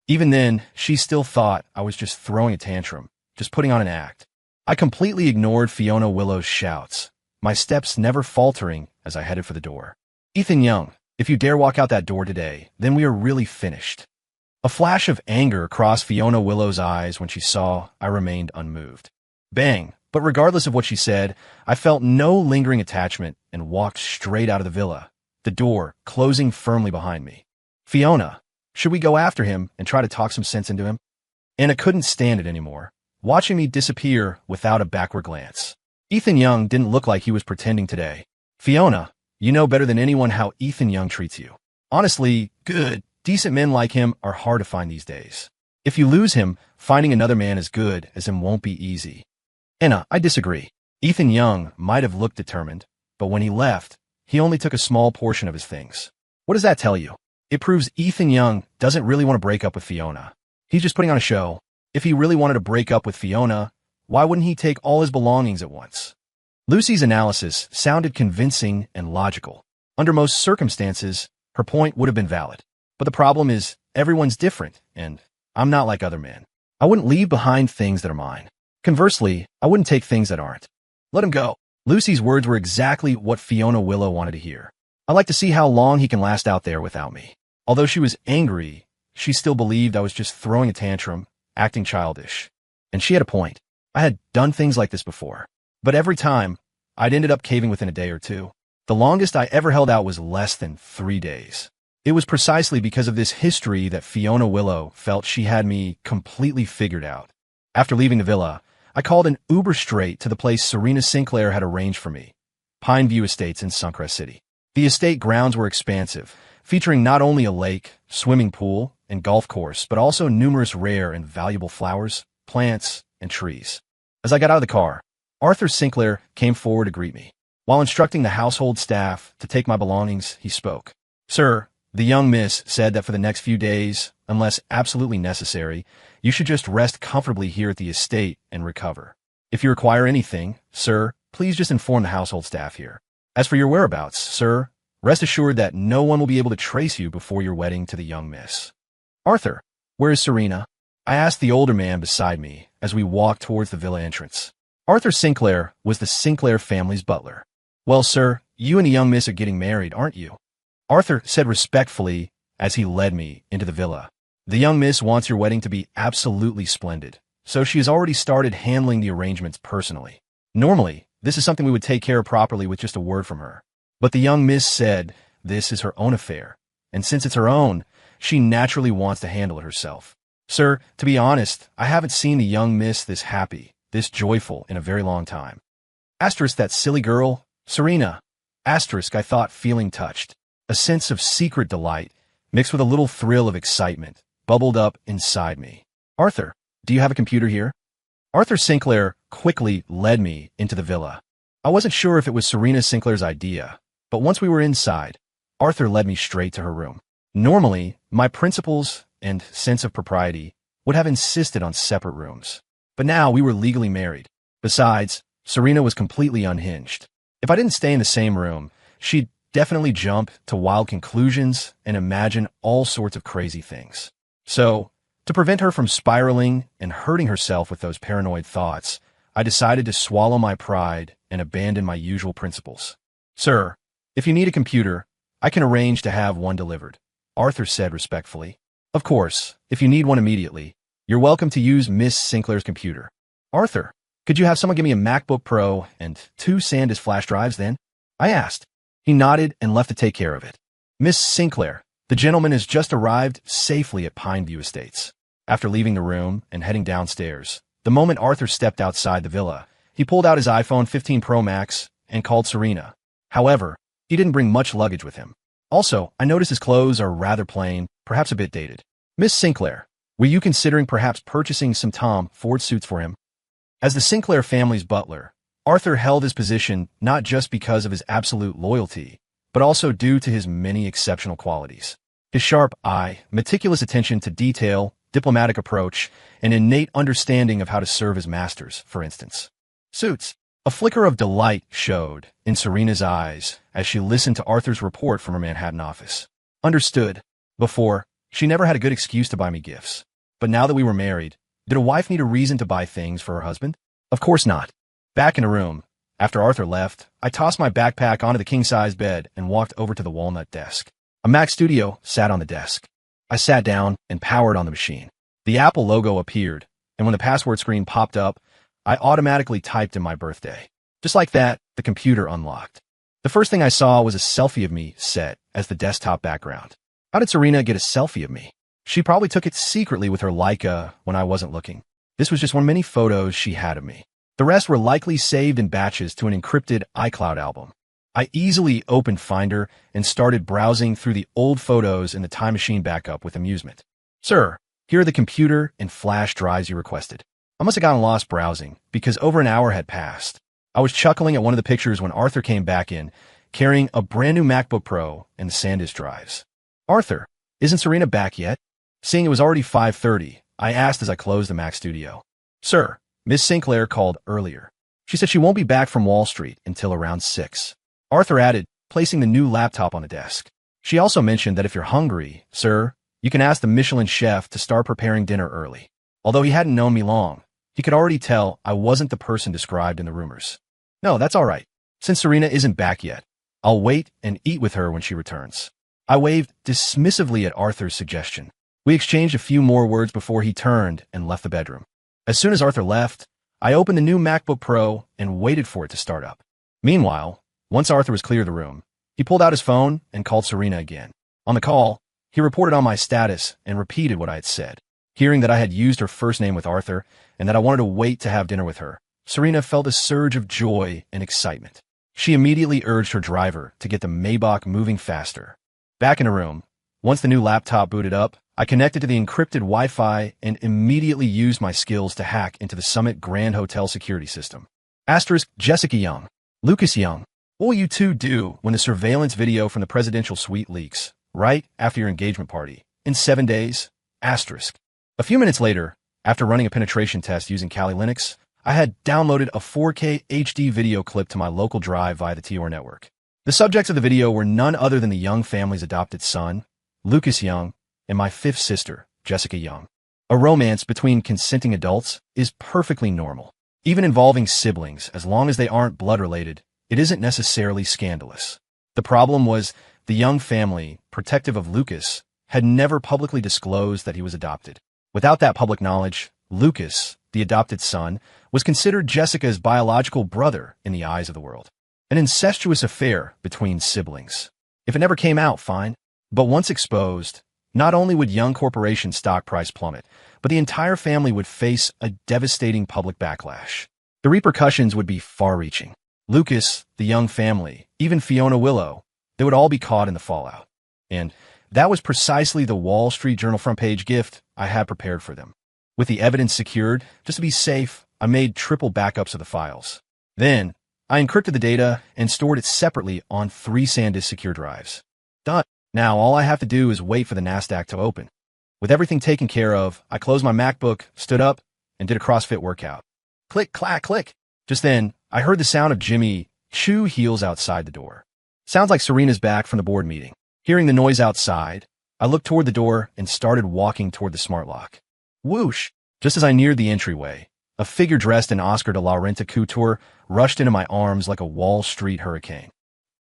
Even then, she still thought I was just throwing a tantrum, just putting on an act. I completely ignored Fiona Willow's shouts, my steps never faltering as I headed for the door. Ethan Young, if you dare walk out that door today, then we are really finished. A flash of anger crossed Fiona Willow's eyes when she saw I remained unmoved. Bang, but regardless of what she said, I felt no lingering attachment and walked straight out of the villa, the door closing firmly behind me. Fiona, should we go after him and try to talk some sense into him? Anna couldn't stand it anymore, watching me disappear without a backward glance. Ethan Young didn't look like he was pretending today. Fiona, you know better than anyone how Ethan Young treats you. Honestly, good, decent men like him are hard to find these days. If you lose him, finding another man as good as him won't be easy. Anna, I disagree. Ethan Young might have looked determined, but when he left, he only took a small portion of his things. What does that tell you? It proves Ethan Young doesn't really want to break up with Fiona. He's just putting on a show. If he really wanted to break up with Fiona, why wouldn't he take all his belongings at once? Lucy's analysis sounded convincing and logical. Under most circumstances, her point would have been valid. But the problem is, everyone's different, and I'm not like other men. I wouldn't leave behind things that are mine. Conversely, I wouldn't take things that aren't. Let him go. Lucy's words were exactly what Fiona Willow wanted to hear. I'd like to see how long he can last out there without me. Although she was angry, she still believed I was just throwing a tantrum, acting childish. And she had a point. I had done things like this before. But every time, I'd ended up caving within a day or two. The longest I ever held out was less than 3 days. It was precisely because of this history that Fiona Willow felt she had me completely figured out. After leaving the villa, I called an Uber straight to the place Serena Sinclair had arranged for me, Pine View Estates in Suncrest City. The estate grounds were expansive, featuring not only a lake, swimming pool, and golf course, but also numerous rare and valuable flowers, plants, and trees. As I got out of the car, Arthur Sinclair came forward to greet me. While instructing the household staff to take my belongings, he spoke. Sir, the young miss said that for the next few days, unless absolutely necessary, you should just rest comfortably here at the estate and recover. If you require anything, sir, please just inform the household staff here. As for your whereabouts, sir, rest assured that no one will be able to trace you before your wedding to the young miss. Arthur, where is Serena? I asked the older man beside me as we walked towards the villa entrance. Arthur Sinclair was the Sinclair family's butler. Well, sir, you and the young miss are getting married, aren't you? Arthur said respectfully as he led me into the villa. The young miss wants your wedding to be absolutely splendid, so she has already started handling the arrangements personally. Normally, this is something we would take care of properly with just a word from her. But the young miss said this is her own affair, and since it's her own, she naturally wants to handle it herself. Sir, to be honest, I haven't seen the young miss this happy, this joyful in a very long time. Asterisk, that silly girl, Serena. Asterisk, I thought, feeling touched. A sense of secret delight, mixed with a little thrill of excitement, bubbled up inside me. Arthur, do you have a computer here? Arthur Sinclair quickly led me into the villa. I wasn't sure if it was Serena Sinclair's idea, but once we were inside, Arthur led me straight to her room. Normally, my principles and sense of propriety would have insisted on separate rooms. But now we were legally married. Besides, Serena was completely unhinged. If I didn't stay in the same room, she'd definitely jump to wild conclusions and imagine all sorts of crazy things. So, to prevent her from spiraling and hurting herself with those paranoid thoughts, I decided to swallow my pride and abandon my usual principles. "Sir, if you need a computer, I can arrange to have one delivered," Arthur said respectfully. "Of course, if you need one immediately, you're welcome to use Miss Sinclair's computer." "Arthur, could you have someone give me a MacBook Pro and 2 SanDisk flash drives then?" I asked. He nodded and left to take care of it. "Miss Sinclair, the gentleman has just arrived safely at Pineview Estates." After leaving the room and heading downstairs, the moment Arthur stepped outside the villa, he pulled out his iPhone 15 Pro Max and called Serena. However, he didn't bring much luggage with him. Also, I noticed his clothes are rather plain, perhaps a bit dated. "Miss Sinclair, were you considering perhaps purchasing some Tom Ford suits for him?" As the Sinclair family's butler, Arthur held his position not just because of his absolute loyalty, but also due to his many exceptional qualities. His sharp eye, meticulous attention to detail, diplomatic approach, and innate understanding of how to serve his masters, for instance. Suits. A flicker of delight showed in Serena's eyes as she listened to Arthur's report from her Manhattan office. Understood. Before, she never had a good excuse to buy me gifts. But now that we were married, did a wife need a reason to buy things for her husband? Of course not. Back in the room, after Arthur left, I tossed my backpack onto the king-size bed and walked over to the walnut desk. A Mac Studio sat on the desk. I sat down and powered on the machine. The Apple logo appeared, and when the password screen popped up, I automatically typed in my birthday. Just like that, the computer unlocked. The first thing I saw was a selfie of me set as the desktop background. How did Serena get a selfie of me? She probably took it secretly with her Leica when I wasn't looking. This was just one of many photos she had of me. The rest were likely saved in batches to an encrypted iCloud album. I easily opened Finder and started browsing through the old photos in the Time Machine backup with amusement. "Sir, here are the computer and flash drives you requested." I must have gotten lost browsing, because over an hour had passed. I was chuckling at one of the pictures when Arthur came back in, carrying a brand new MacBook Pro and the SanDisk drives. "Arthur, isn't Serena back yet?" Seeing it was already 5:30, I asked as I closed the Mac Studio. "Sir, Miss Sinclair called earlier. She said she won't be back from Wall Street until around 6. Arthur added, placing the new laptop on the desk. "She also mentioned that if you're hungry, sir, you can ask the Michelin chef to start preparing dinner early." Although he hadn't known me long, he could already tell I wasn't the person described in the rumors. "No, that's all right. Since Serena isn't back yet, I'll wait and eat with her when she returns." I waved dismissively at Arthur's suggestion. We exchanged a few more words before he turned and left the bedroom. As soon as Arthur left, I opened the new MacBook Pro and waited for it to start up. Meanwhile, once Arthur was clear of the room, he pulled out his phone and called Serena again. On the call, he reported on my status and repeated what I had said. Hearing that I had used her first name with Arthur and that I wanted to wait to have dinner with her, Serena felt a surge of joy and excitement. She immediately urged her driver to get the Maybach moving faster. Back in the room, once the new laptop booted up, I connected to the encrypted Wi-Fi and immediately used my skills to hack into the Summit Grand Hotel security system. Jessica Young. Lucas Young. What will you two do when the surveillance video from the presidential suite leaks, right after your engagement party, in 7 days? A few minutes later, after running a penetration test using Kali Linux, I had downloaded a 4K HD video clip to my local drive via the TOR network. The subjects of the video were none other than the Young family's adopted son, Lucas Young, and my 5th sister, Jessica Young. A romance between consenting adults is perfectly normal. Even involving siblings, as long as they aren't blood-related, it isn't necessarily scandalous. The problem was the Young family, protective of Lucas, had never publicly disclosed that he was adopted. Without that public knowledge, Lucas, the adopted son, was considered Jessica's biological brother in the eyes of the world. An incestuous affair between siblings. If it never came out, fine. But once exposed, not only would Young Corporation's stock price plummet, but the entire family would face a devastating public backlash. The repercussions would be far-reaching. Lucas, the Young family, even Fiona Willow, they would all be caught in the fallout. And that was precisely the Wall Street Journal front page gift I had prepared for them. With the evidence secured, just to be safe, I made triple backups of the files. Then, I encrypted the data and stored it separately on 3 SanDisk secure drives. Done. Now all I have to do is wait for the NASDAQ to open. With everything taken care of, I closed my MacBook, stood up, and did a CrossFit workout. Click, clack, click. Just then, I heard the sound of Jimmy chew heels outside the door. Sounds like Serena's back from the board meeting. Hearing the noise outside, I looked toward the door and started walking toward the smart lock. Whoosh! Just as I neared the entryway, a figure dressed in Oscar de la Renta couture rushed into my arms like a Wall Street hurricane.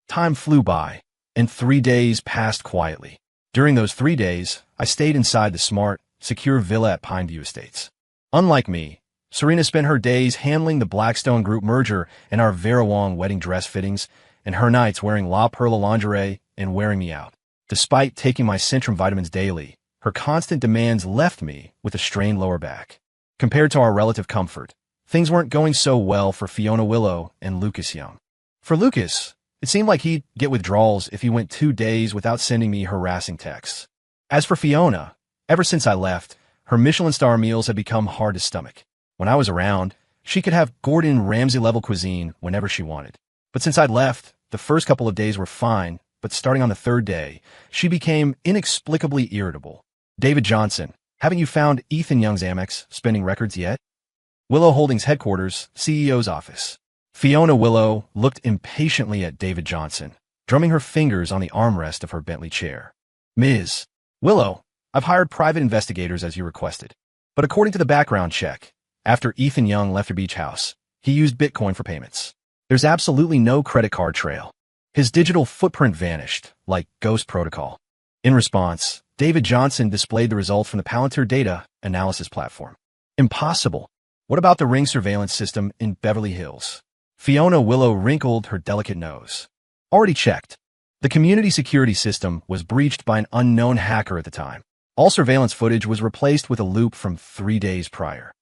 Time flew by, and 3 days passed quietly. During those 3 days, I stayed inside the smart, secure villa at Pineview Estates. Unlike me, Serena spent her days handling the Blackstone Group merger and our Vera Wang wedding dress fittings, and her nights wearing La Perla lingerie and wearing me out. Despite taking my Centrum vitamins daily, her constant demands left me with a strained lower back. Compared to our relative comfort, things weren't going so well for Fiona Willow and Lucas Young. For Lucas, it seemed like he'd get withdrawals if he went 2 days without sending me harassing texts. As for Fiona, ever since I left, her Michelin star meals had become hard to stomach. When I was around, she could have Gordon Ramsay-level cuisine whenever she wanted. But since I'd left, the first couple of days were fine, but starting on the 3rd day, she became inexplicably irritable. David Johnson, haven't you found Ethan Young's Amex spending records yet? Willow Holdings headquarters, CEO's office. Fiona Willow looked impatiently at David Johnson, drumming her fingers on the armrest of her Bentley chair. Ms. Willow, I've hired private investigators as you requested. But according to the background check, after Ethan Young left your beach house, he used Bitcoin for payments. There's absolutely no credit card trail. His digital footprint vanished, like Ghost Protocol. In response, David Johnson displayed the results from the Palantir data analysis platform. Impossible. What about the ring surveillance system in Beverly Hills? Fiona Willow wrinkled her delicate nose. Already checked. The community security system was breached by an unknown hacker at the time. All surveillance footage was replaced with a loop from 3 days prior.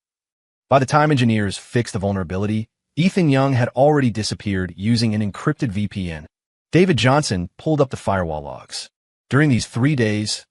By the time engineers fixed the vulnerability, Ethan Young had already disappeared using an encrypted VPN. David Johnson pulled up the firewall logs. During these 3 days,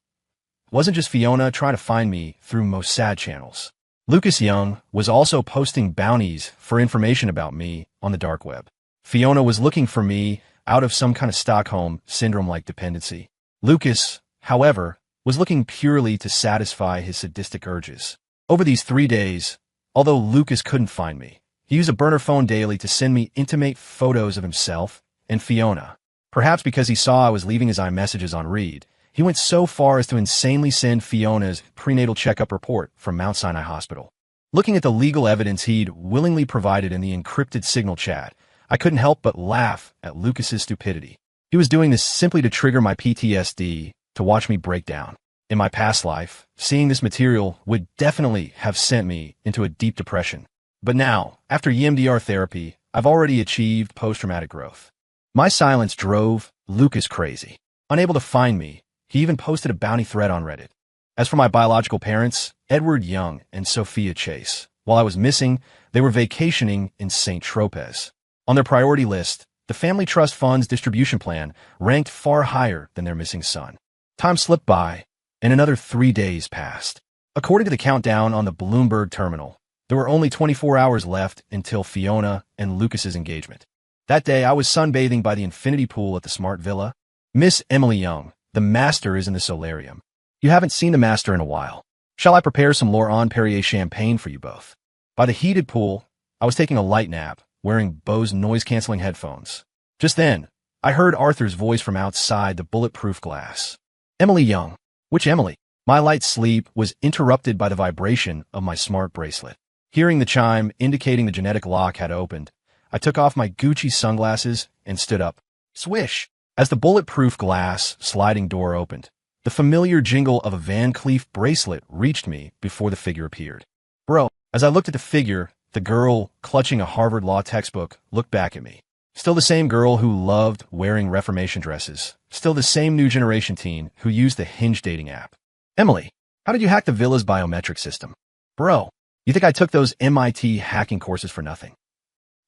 it wasn't just Fiona trying to find me through Mossad channels. Lucas Young was also posting bounties for information about me on the dark web. Fiona was looking for me out of some kind of Stockholm Syndrome-like dependency. Lucas, however, was looking purely to satisfy his sadistic urges. Over these 3 days, although Lucas couldn't find me, he used a burner phone daily to send me intimate photos of himself and Fiona. Perhaps because he saw I was leaving his iMessages on read, he went so far as to insanely send Fiona's prenatal checkup report from Mount Sinai Hospital. Looking at the legal evidence he'd willingly provided in the encrypted signal chat, I couldn't help but laugh at Lucas's stupidity. He was doing this simply to trigger my PTSD, to watch me break down. In my past life, seeing this material would definitely have sent me into a deep depression. But now, after EMDR therapy, I've already achieved post-traumatic growth. My silence drove Lucas crazy. Unable to find me, he even posted a bounty thread on Reddit. As for my biological parents, Edward Young and Sophia Chase, while I was missing, they were vacationing in St. Tropez. On their priority list, the Family Trust Fund's distribution plan ranked far higher than their missing son. Time slipped by, and another 3 days passed. According to the countdown on the Bloomberg terminal, there were only 24 hours left until Fiona and Lucas's engagement. That day, I was sunbathing by the infinity pool at the Smart Villa. Miss Emily Young, the master, is in the solarium. You haven't seen the master in a while. Shall I prepare some Laurent Perrier champagne for you both? By the heated pool, I was taking a light nap, wearing Bose noise-canceling headphones. Just then, I heard Arthur's voice from outside the bulletproof glass. Emily Young. Which Emily? My light sleep was interrupted by the vibration of my smart bracelet. Hearing the chime indicating the genetic lock had opened, I took off my Gucci sunglasses and stood up. Swish! As the bulletproof glass sliding door opened, the familiar jingle of a Van Cleef bracelet reached me before the figure appeared. Bro, as I looked at the figure, the girl clutching a Harvard Law textbook looked back at me. Still the same girl who loved wearing Reformation dresses. Still the same new generation teen who used the Hinge dating app. Emily, how did you hack the villa's biometric system? Bro, you think I took those MIT hacking courses for nothing?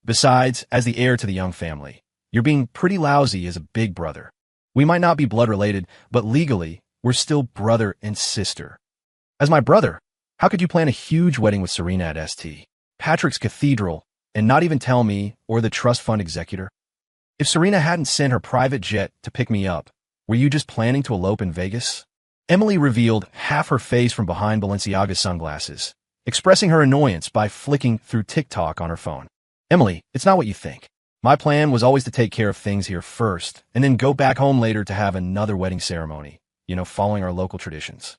Besides, as the heir to the Young family, you're being pretty lousy as a big brother. We might not be blood related, but legally, we're still brother and sister. As my brother, how could you plan a huge wedding with Serena at St. Patrick's Cathedral and not even tell me or the trust fund executor? If Serena hadn't sent her private jet to pick me up, Were you just planning to elope in Vegas? Emily revealed half her face from behind Balenciaga's sunglasses, expressing her annoyance by flicking through TikTok on her phone. Emily, it's not what you think. My plan was always to take care of things here first, and then go back home later to have another wedding ceremony, following our local traditions.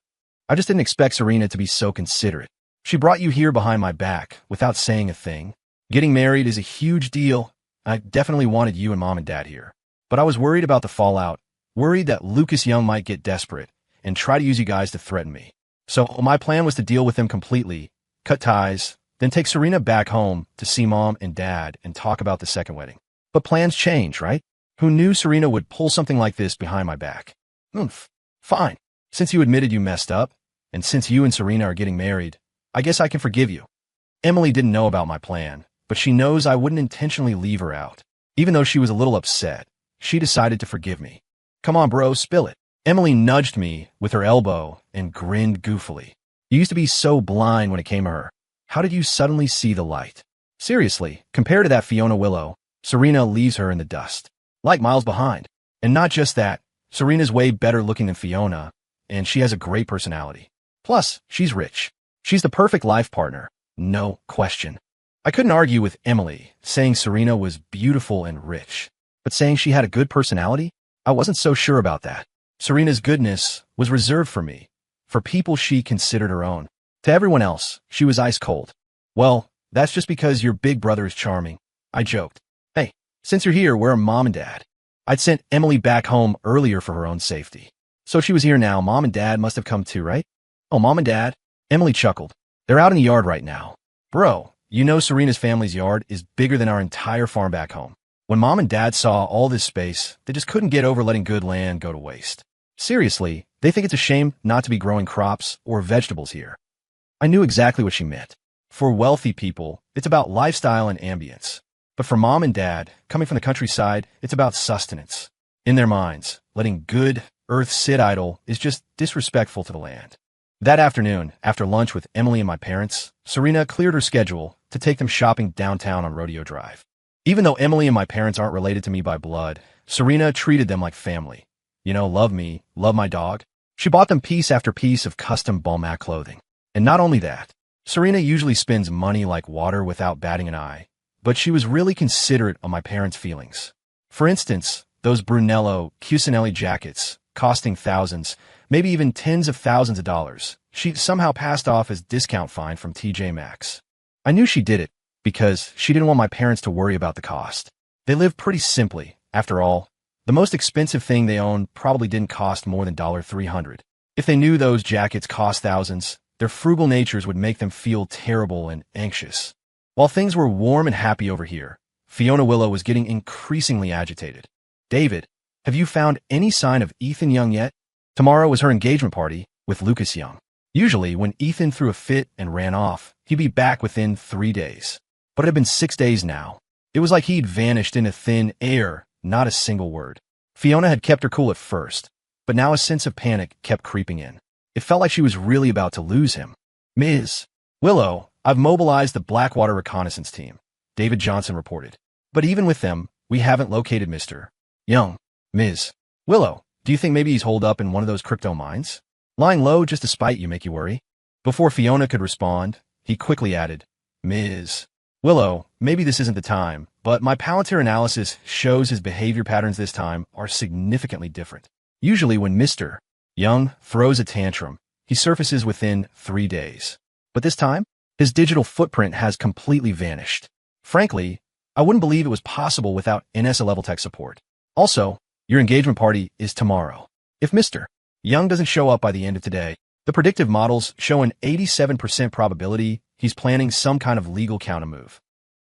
I just didn't expect Serena to be so considerate. She brought you here behind my back, without saying a thing. Getting married is a huge deal. I definitely wanted you and Mom and Dad here. But I was worried about the fallout, worried that Lucas Young might get desperate and try to use you guys to threaten me. So my plan was to deal with him completely, cut ties, then take Serena back home to see Mom and Dad and talk about the second wedding. But plans change, right? Who knew Serena would pull something like this behind my back? Fine. Since you admitted you messed up, and since you and Serena are getting married, I guess I can forgive you. Emily didn't know about my plan, but she knows I wouldn't intentionally leave her out. Even though she was a little upset, she decided to forgive me. Come on, bro, spill it. Emily nudged me with her elbow and grinned goofily. You used to be so blind when it came to her. How did you suddenly see the light? Seriously, compared to that Fiona Willow, Serena leaves her in the dust, like miles behind. And not just that, Serena's way better looking than Fiona, and she has a great personality. Plus, she's rich. She's the perfect life partner, no question. I couldn't argue with Emily, saying Serena was beautiful and rich, but saying she had a good personality? I wasn't so sure about that. Serena's goodness was reserved for me, for people she considered her own. To everyone else, she was ice cold. Well, that's just because your big brother is charming. I joked. Hey, since you're here, where are Mom and Dad? I'd sent Emily back home earlier for her own safety. So she was here now. Mom and Dad must have come too, right? Oh, Mom and Dad? Emily chuckled. They're out in the yard right now. Bro, you know Serena's family's yard is bigger than our entire farm back home. When Mom and Dad saw all this space, they just couldn't get over letting good land go to waste. Seriously, they think it's a shame not to be growing crops or vegetables here. I knew exactly what she meant. For wealthy people, it's about lifestyle and ambience. But for Mom and Dad, coming from the countryside, it's about sustenance. In their minds, letting good earth sit idle is just disrespectful to the land. That afternoon, after lunch with Emily and my parents, Serena cleared her schedule to take them shopping downtown on Rodeo Drive. Even though Emily and my parents aren't related to me by blood, Serena treated them like family. Love me, love my dog. She bought them piece after piece of custom Balmac clothing. And not only that, Serena usually spends money like water without batting an eye, but she was really considerate of my parents' feelings. For instance, those Brunello Cucinelli jackets, costing thousands, maybe even tens of thousands of dollars, she somehow passed off as discount fine from TJ Maxx. I knew she did it because she didn't want my parents to worry about the cost. They live pretty simply. After all, the most expensive thing they own probably didn't cost more than $300. If they knew those jackets cost thousands, their frugal natures would make them feel terrible and anxious. While things were warm and happy over here, Fiona Willow was getting increasingly agitated. David, have you found any sign of Ethan Young yet? Tomorrow was her engagement party with Lucas Young. Usually, when Ethan threw a fit and ran off, he'd be back within 3 days. But it had been 6 days now. It was like he'd vanished into thin air, not a single word. Fiona had kept her cool at first, but now a sense of panic kept creeping in. It felt like she was really about to lose him. Ms. Willow, I've mobilized the Blackwater reconnaissance team, David Johnson reported. But even with them, we haven't located Mr. Young. Ms. Willow, do you think maybe he's holed up in one of those crypto mines? Lying low just to spite you make you worry? Before Fiona could respond, he quickly added, Ms. Willow, maybe this isn't the time, but my Palantir analysis shows his behavior patterns this time are significantly different. Usually when Mr. Young throws a tantrum, he surfaces within 3 days. But this time, his digital footprint has completely vanished. Frankly, I wouldn't believe it was possible without NSA-level tech support. Also, your engagement party is tomorrow. If Mr. Young doesn't show up by the end of today, the predictive models show an 87% probability he's planning some kind of legal countermove.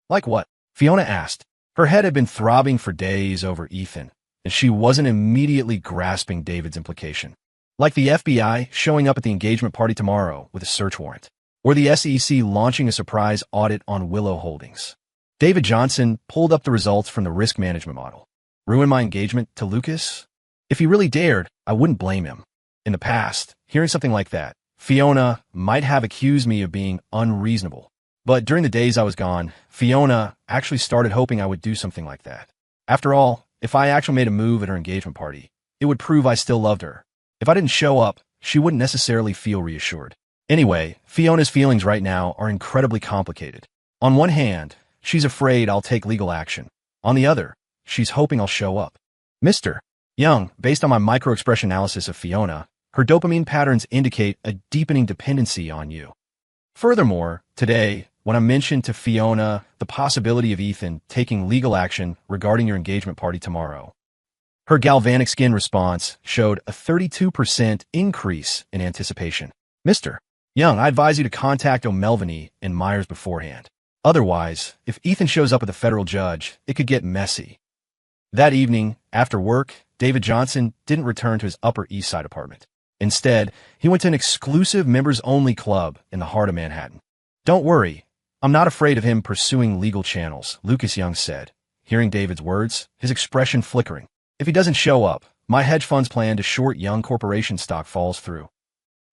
Like what? Fiona asked. Her head had been throbbing for days over Ethan, and she wasn't immediately grasping David's implication. Like the FBI showing up at the engagement party tomorrow with a search warrant, or the SEC launching a surprise audit on Willow Holdings. David Johnson pulled up the results from the risk management model. Ruin my engagement to Lucas? If he really dared, I wouldn't blame him. In the past, hearing something like that, Fiona might have accused me of being unreasonable. But during the days I was gone, Fiona actually started hoping I would do something like that. After all, if I actually made a move at her engagement party, it would prove I still loved her. If I didn't show up, she wouldn't necessarily feel reassured. Anyway, Fiona's feelings right now are incredibly complicated. On one hand, she's afraid I'll take legal action. On the other, she's hoping I'll show up. Mr. Young, based on my micro-expression analysis of Fiona, her dopamine patterns indicate a deepening dependency on you. Furthermore, today, when I mentioned to Fiona the possibility of Ethan taking legal action regarding your engagement party tomorrow, her galvanic skin response showed a 32% increase in anticipation. Mr. Young, I advise you to contact O'Melveny and Myers beforehand. Otherwise, if Ethan shows up with a federal judge, it could get messy. That evening, after work, David Johnson didn't return to his Upper East Side apartment. Instead, he went to an exclusive members-only club in the heart of Manhattan. Don't worry, I'm not afraid of him pursuing legal channels, Lucas Young said, hearing David's words, his expression flickering. If he doesn't show up, my hedge fund's plan to short Young Corporation stock falls through.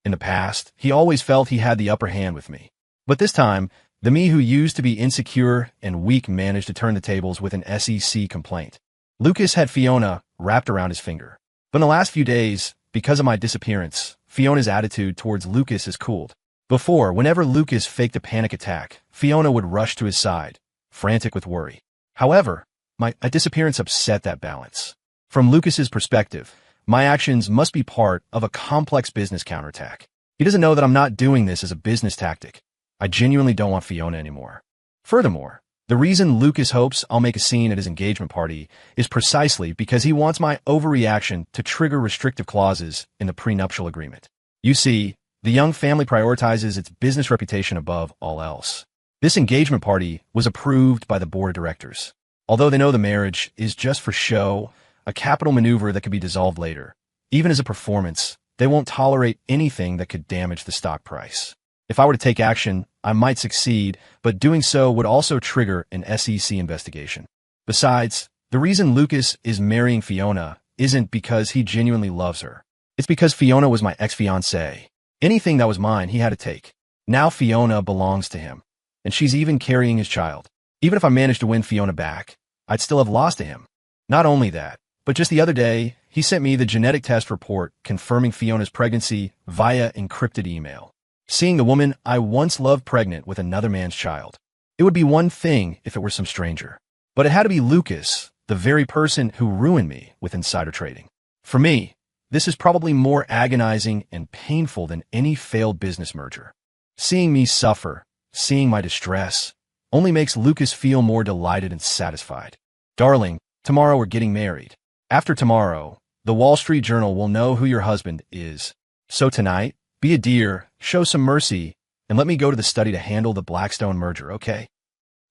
In the past, he always felt he had the upper hand with me. But this time, the me who used to be insecure and weak managed to turn the tables with an SEC complaint. Lucas had Fiona wrapped around his finger. But in the last few days, because of my disappearance, Fiona's attitude towards Lucas has cooled. Before, whenever Lucas faked a panic attack, Fiona would rush to his side, frantic with worry. However, my disappearance upset that balance. From Lucas's perspective, my actions must be part of a complex business counterattack. He doesn't know that I'm not doing this as a business tactic. I genuinely don't want Fiona anymore. Furthermore, the reason Lucas hopes I'll make a scene at his engagement party is precisely because he wants my overreaction to trigger restrictive clauses in the prenuptial agreement. You see, the Young family prioritizes its business reputation above all else. This engagement party was approved by the board of directors. Although they know the marriage is just for show, a capital maneuver that could be dissolved later, even as a performance, they won't tolerate anything that could damage the stock price. If I were to take action, I might succeed, but doing so would also trigger an SEC investigation. Besides, the reason Lucas is marrying Fiona isn't because he genuinely loves her. It's because Fiona was my ex-fiancée. Anything that was mine, he had to take. Now Fiona belongs to him, and she's even carrying his child. Even if I managed to win Fiona back, I'd still have lost to him. Not only that, but just the other day, he sent me the genetic test report confirming Fiona's pregnancy via encrypted email. Seeing the woman I once loved pregnant with another man's child. It would be one thing if it were some stranger. But it had to be Lucas, the very person who ruined me with insider trading. For me, this is probably more agonizing and painful than any failed business merger. Seeing me suffer, seeing my distress, only makes Lucas feel more delighted and satisfied. Darling, tomorrow we're getting married. After tomorrow, the Wall Street Journal will know who your husband is. So tonight, be a dear, show some mercy, and let me go to the study to handle the Blackstone merger, okay?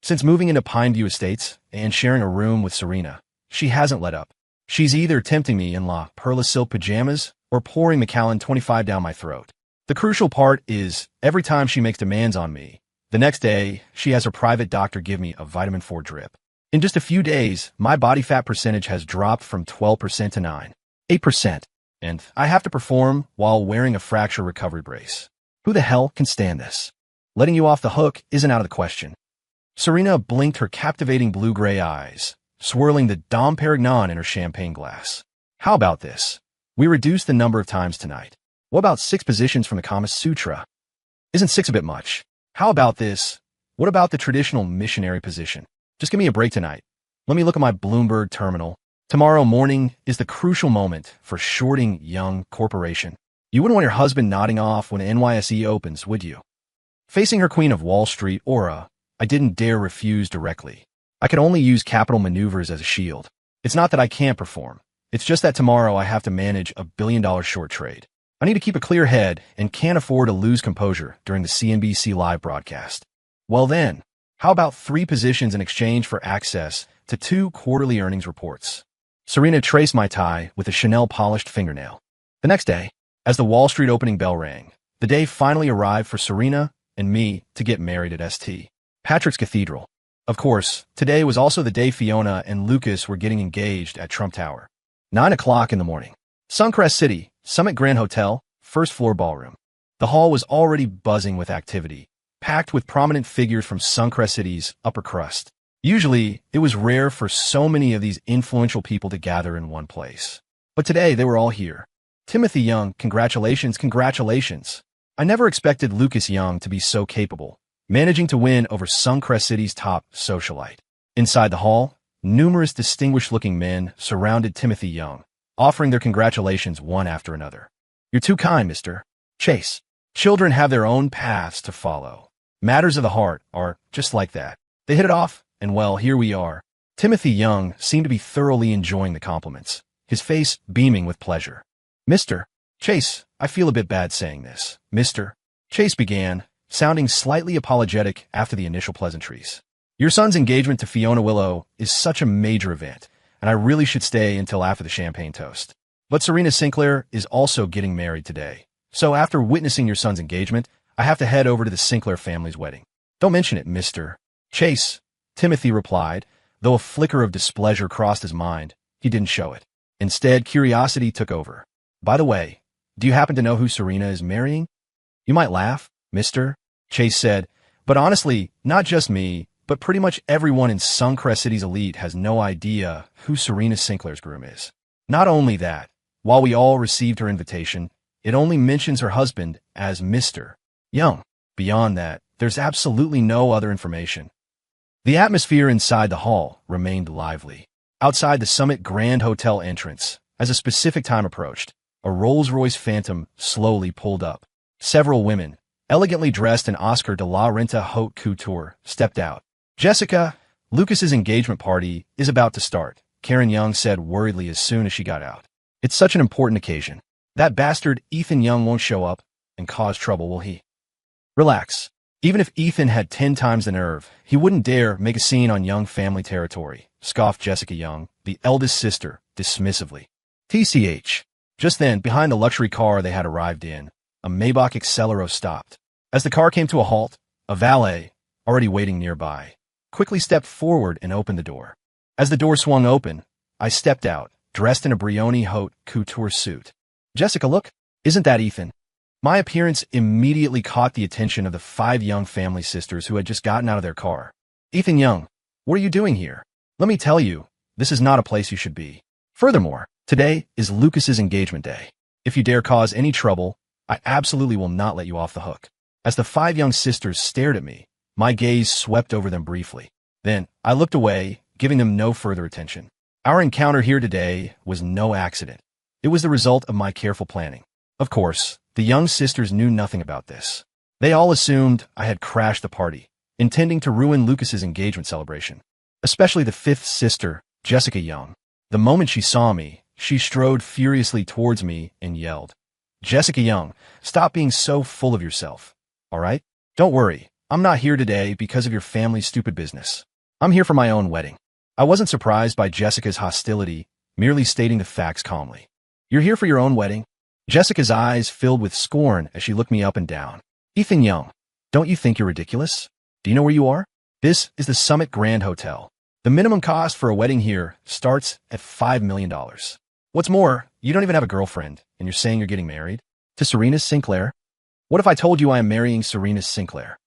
Since moving into Pineview Estates and sharing a room with Serena, she hasn't let up. She's either tempting me in La Perla silk pajamas or pouring Macallan 25 down my throat. The crucial part is, every time she makes demands on me, the next day, she has her private doctor give me a vitamin 4 drip. In just a few days, my body fat percentage has dropped from 12% to 8%, and I have to perform while wearing a fracture recovery brace. Who the hell can stand this? Letting you off the hook isn't out of the question. Serena blinked her captivating blue-gray eyes, swirling the Dom Perignon in her champagne glass. How about this? We reduced the number of times tonight. What about 6 positions from the Kama Sutra? Isn't 6 a bit much? How about this? What about the traditional missionary position? Just give me a break tonight. Let me look at my Bloomberg terminal. Tomorrow morning is the crucial moment for shorting Young Corporation. You wouldn't want your husband nodding off when NYSE opens, would you? Facing her Queen of Wall Street aura, I didn't dare refuse directly. I could only use capital maneuvers as a shield. It's not that I can't perform. It's just that tomorrow I have to manage a billion-dollar short trade. I need to keep a clear head and can't afford to lose composure during the CNBC live broadcast. Well then, how about 3 positions in exchange for access to 2 quarterly earnings reports? Serena traced my tie with a Chanel polished fingernail. The next day, as the Wall Street opening bell rang, the day finally arrived for Serena and me to get married at St. Patrick's Cathedral. Of course, today was also the day Fiona and Lucas were getting engaged at Trump Tower. 9 o'clock in the morning. Suncrest City, Summit Grand Hotel, first floor ballroom. The hall was already buzzing with activity, packed with prominent figures from Suncrest City's upper crust. Usually, it was rare for so many of these influential people to gather in one place. But today they were all here. Timothy Young, congratulations, congratulations. I never expected Lucas Young to be so capable, managing to win over Suncrest City's top socialite. Inside the hall, numerous distinguished-looking men surrounded Timothy Young, offering their congratulations one after another. You're too kind, Mr. Chase. Children have their own paths to follow. Matters of the heart are just like that. They hit it off, and well, here we are. Timothy Young seemed to be thoroughly enjoying the compliments, his face beaming with pleasure. Mr. Chase, I feel a bit bad saying this. Mr. Chase began, sounding slightly apologetic after the initial pleasantries. Your son's engagement to Fiona Willow is such a major event, and I really should stay until after the champagne toast. But Serena Sinclair is also getting married today. So after witnessing your son's engagement, I have to head over to the Sinclair family's wedding. Don't mention it, Mr. Chase, Timothy replied, though a flicker of displeasure crossed his mind. He didn't show it. Instead, curiosity took over. By the way, do you happen to know who Serena is marrying? You might laugh, Mr. Chase said, but honestly, not just me, but pretty much everyone in Suncrest City's elite has no idea who Serena Sinclair's groom is. Not only that, while we all received her invitation, it only mentions her husband as Mr. Young. Beyond that, there's absolutely no other information. The atmosphere inside the hall remained lively. Outside the Summit Grand Hotel entrance, as a specific time approached, a Rolls-Royce Phantom slowly pulled up. Several women, elegantly dressed in Oscar de la Renta haute couture, stepped out. Jessica, Lucas's engagement party is about to start, Karen Young said worriedly as soon as she got out. It's such an important occasion. That bastard Ethan Young won't show up and cause trouble, will he? Relax. Even if Ethan had 10 times the nerve, he wouldn't dare make a scene on Young family territory, scoffed Jessica Young, the eldest sister, dismissively. TCH. Just then, behind the luxury car they had arrived in, a Maybach Accelero stopped. As the car came to a halt, a valet, already waiting nearby, quickly stepped forward and opened the door. As the door swung open, I stepped out, dressed in a Brioni haute couture suit. Jessica, look, isn't that Ethan? My appearance immediately caught the attention of the 5 Young family sisters who had just gotten out of their car. Ethan Young, what are you doing here? Let me tell you, this is not a place you should be. Furthermore, today is Lucas's engagement day. If you dare cause any trouble, I absolutely will not let you off the hook. As the 5 young sisters stared at me, my gaze swept over them briefly. Then, I looked away, giving them no further attention. Our encounter here today was no accident. It was the result of my careful planning. Of course, the young sisters knew nothing about this. They all assumed I had crashed the party, intending to ruin Lucas's engagement celebration. Especially the 5th sister, Jessica Young. The moment she saw me, she strode furiously towards me and yelled, Jessica Young, stop being so full of yourself. All right? Don't worry, I'm not here today because of your family's stupid business. I'm here for my own wedding. I wasn't surprised by Jessica's hostility, merely stating the facts calmly. You're here for your own wedding? Jessica's eyes filled with scorn as she looked me up and down. Ethan Young, don't you think you're ridiculous? Do you know where you are? This is the Summit Grand Hotel. The minimum cost for a wedding here starts at $5 million. What's more, you don't even have a girlfriend, and you're saying you're getting married? To Serena Sinclair? What if I told you I am marrying Serena Sinclair?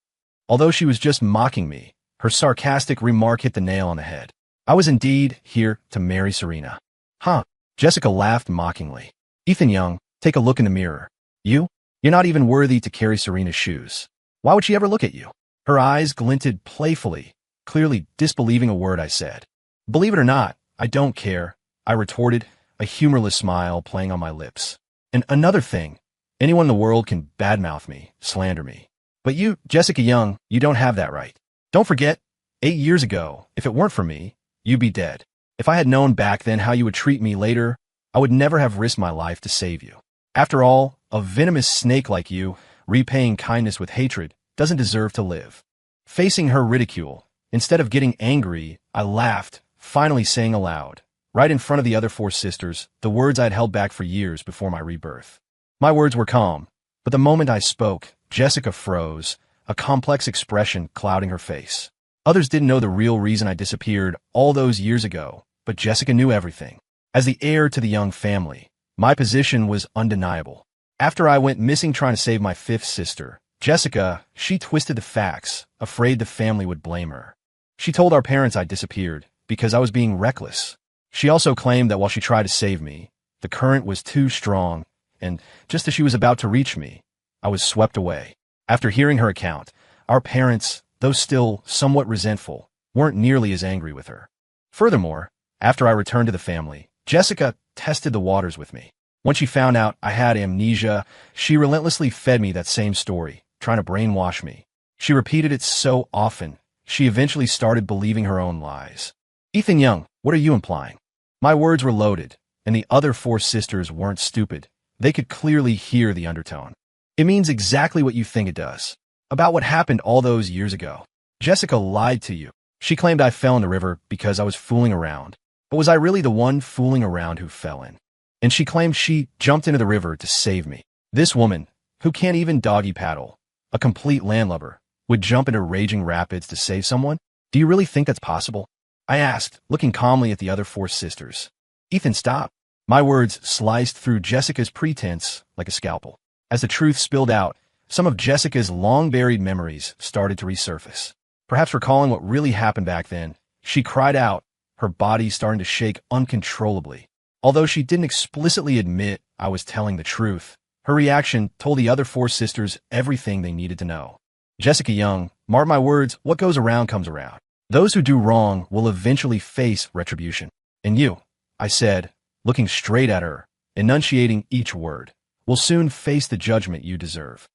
Although she was just mocking me, her sarcastic remark hit the nail on the head. I was indeed here to marry Serena. Huh? Jessica laughed mockingly. Ethan Young, take a look in the mirror. You're not even worthy to carry Serena's shoes. Why would she ever look at you? Her eyes glinted playfully, clearly disbelieving a word I said. Believe it or not, I don't care, I retorted, a humorless smile playing on my lips. And another thing, anyone in the world can badmouth me, slander me. But you, Jessica Young, you don't have that right. Don't forget, 8 years ago, if it weren't for me, you'd be dead. If I had known back then how you would treat me later, I would never have risked my life to save you. After all, a venomous snake like you, repaying kindness with hatred, doesn't deserve to live. Facing her ridicule, instead of getting angry, I laughed, finally saying aloud, right in front of the other 4 sisters, the words I had held back for years before my rebirth. My words were calm, but the moment I spoke, Jessica froze, a complex expression clouding her face. Others didn't know the real reason I disappeared all those years ago, but Jessica knew everything. As the heir to the Young family, my position was undeniable. After I went missing trying to save my 5th sister, Jessica, she twisted the facts, afraid the family would blame her. She told our parents I disappeared because I was being reckless. She also claimed that while she tried to save me, The current was too strong, and just as she was about to reach me, I was swept away. After hearing her account, our parents, though still somewhat resentful, weren't nearly as angry with her. Furthermore, after I returned to the family, Jessica tested the waters with me. When she found out I had amnesia, she relentlessly fed me that same story, trying to brainwash me. She repeated it so often, she eventually started believing her own lies. Ethan Young, what are you implying? My words were loaded, and the other four sisters weren't stupid. They could clearly hear the undertone. It means exactly what you think it does. About what happened all those years ago. Jessica lied to you. She claimed I fell in the river because I was fooling around. But was I really the one fooling around who fell in? And she claimed she jumped into the river to save me. This woman, who can't even doggy paddle, a complete landlubber, would jump into raging rapids to save someone? Do you really think that's possible? I asked, looking calmly at the other four sisters. Ethan, stop. My words sliced through Jessica's pretense like a scalpel. As the truth spilled out, some of Jessica's long-buried memories started to resurface. Perhaps recalling what really happened back then, she cried out, her body starting to shake uncontrollably. Although she didn't explicitly admit I was telling the truth, her reaction told the other four sisters everything they needed to know. Jessica Young, mark my words, what goes around comes around. Those who do wrong will eventually face retribution. And you, I said, looking straight at her, enunciating each word, will soon face the judgment you deserve.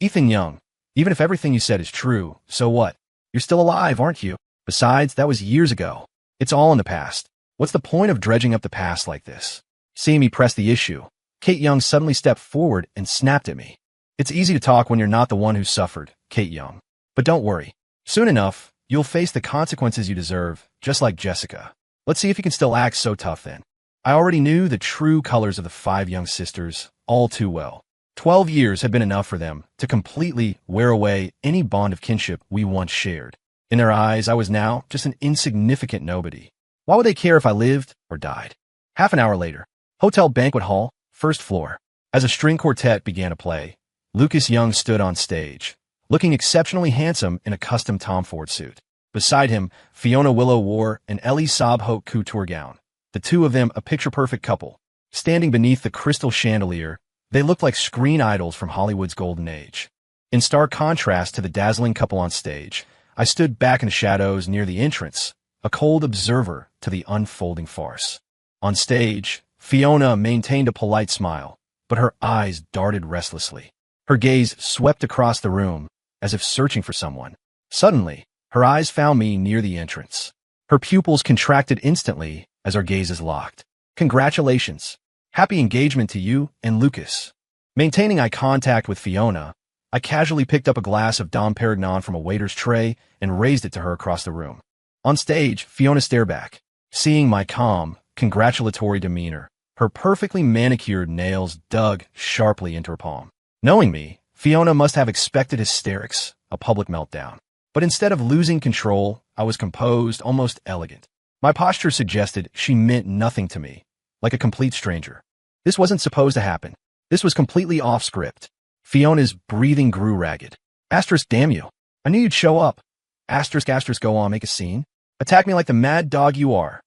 Ethan Young, even if everything you said is true, so what? You're still alive, aren't you? Besides, that was years ago. It's all in the past. What's the point of dredging up the past like this? Seeing me press the issue, Kate Young suddenly stepped forward and snapped at me. It's easy to talk when you're not the one who suffered, Kate Young. But don't worry. Soon enough, you'll face the consequences you deserve, just like Jessica. Let's see if you can still act so tough then. I already knew the true colors of the five young sisters all too well. 12 years had been enough for them to completely wear away any bond of kinship we once shared. In their eyes, I was now just an insignificant nobody. Why would they care if I lived or died? Half an hour later, hotel banquet hall, first floor. As a string quartet began to play, Lucas Young stood on stage, looking exceptionally handsome in a custom Tom Ford suit. Beside him, Fiona Willow wore an Elie Saab haute couture gown. The two of them a picture-perfect couple. Standing beneath the crystal chandelier, they looked like screen idols from Hollywood's golden age. In stark contrast to the dazzling couple on stage, I stood back in the shadows near the entrance, a cold observer to the unfolding farce. On stage, Fiona maintained a polite smile, but her eyes darted restlessly. Her gaze swept across the room, as if searching for someone. Suddenly, her eyes found me near the entrance. Her pupils contracted instantly as our gazes locked. Congratulations. Happy engagement to you and Lucas. Maintaining eye contact with Fiona, I casually picked up a glass of Dom Perignon from a waiter's tray and raised it to her across the room. On stage, Fiona stared back, seeing my calm, congratulatory demeanor. Her perfectly manicured nails dug sharply into her palm. Knowing me, Fiona must have expected hysterics, a public meltdown. But instead of losing control, I was composed, almost elegant. My posture suggested she meant nothing to me, like a complete stranger. This wasn't supposed to happen. This was completely off script. Fiona's breathing grew ragged. Asterisk, damn you. I knew you'd show up. Asterisk, go on, make a scene. Attack me like the mad dog you are.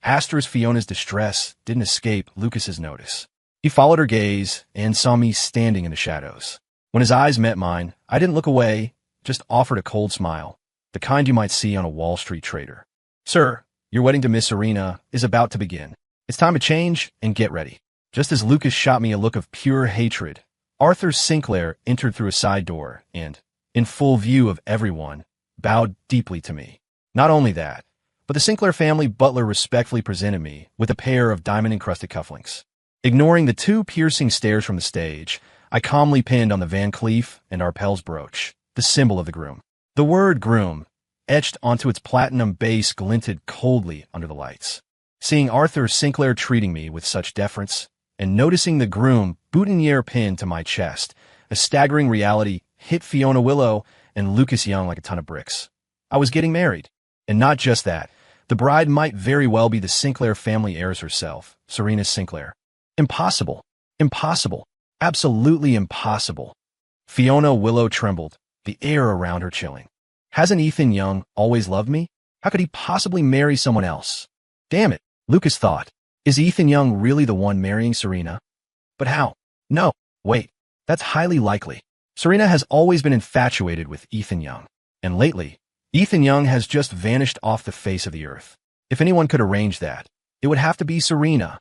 Asterisk, Fiona's distress didn't escape Lucas's notice. He followed her gaze and saw me standing in the shadows. When his eyes met mine, I didn't look away, just offered a cold smile, the kind you might see on a Wall Street trader. Sir, your wedding to Miss Serena is about to begin. It's time to change and get ready. Just as Lucas shot me a look of pure hatred, Arthur Sinclair entered through a side door and, in full view of everyone, bowed deeply to me. Not only that, but the Sinclair family butler respectfully presented me with a pair of diamond-encrusted cufflinks. Ignoring the two piercing stares from the stage, I calmly pinned on the Van Cleef and Arpels brooch, the symbol of the groom. The word groom, etched onto its platinum base, glinted coldly under the lights. Seeing Arthur Sinclair treating me with such deference, and noticing the groom boutonniere pinned to my chest, a staggering reality hit Fiona Willow and Lucas Young like a ton of bricks. I was getting married. And not just that, the bride might very well be the Sinclair family heiress herself, Serena Sinclair. Impossible. Impossible. Absolutely impossible. Fiona Willow trembled, the air around her chilling. Hasn't Ethan Young always loved me? How could he possibly marry someone else? Damn it, Lucas thought. Is Ethan Young really the one marrying Serena? But how? No, wait, that's highly likely. Serena has always been infatuated with Ethan Young, and lately, Ethan Young has just vanished off the face of the earth. If anyone could arrange that, it would have to be Serena.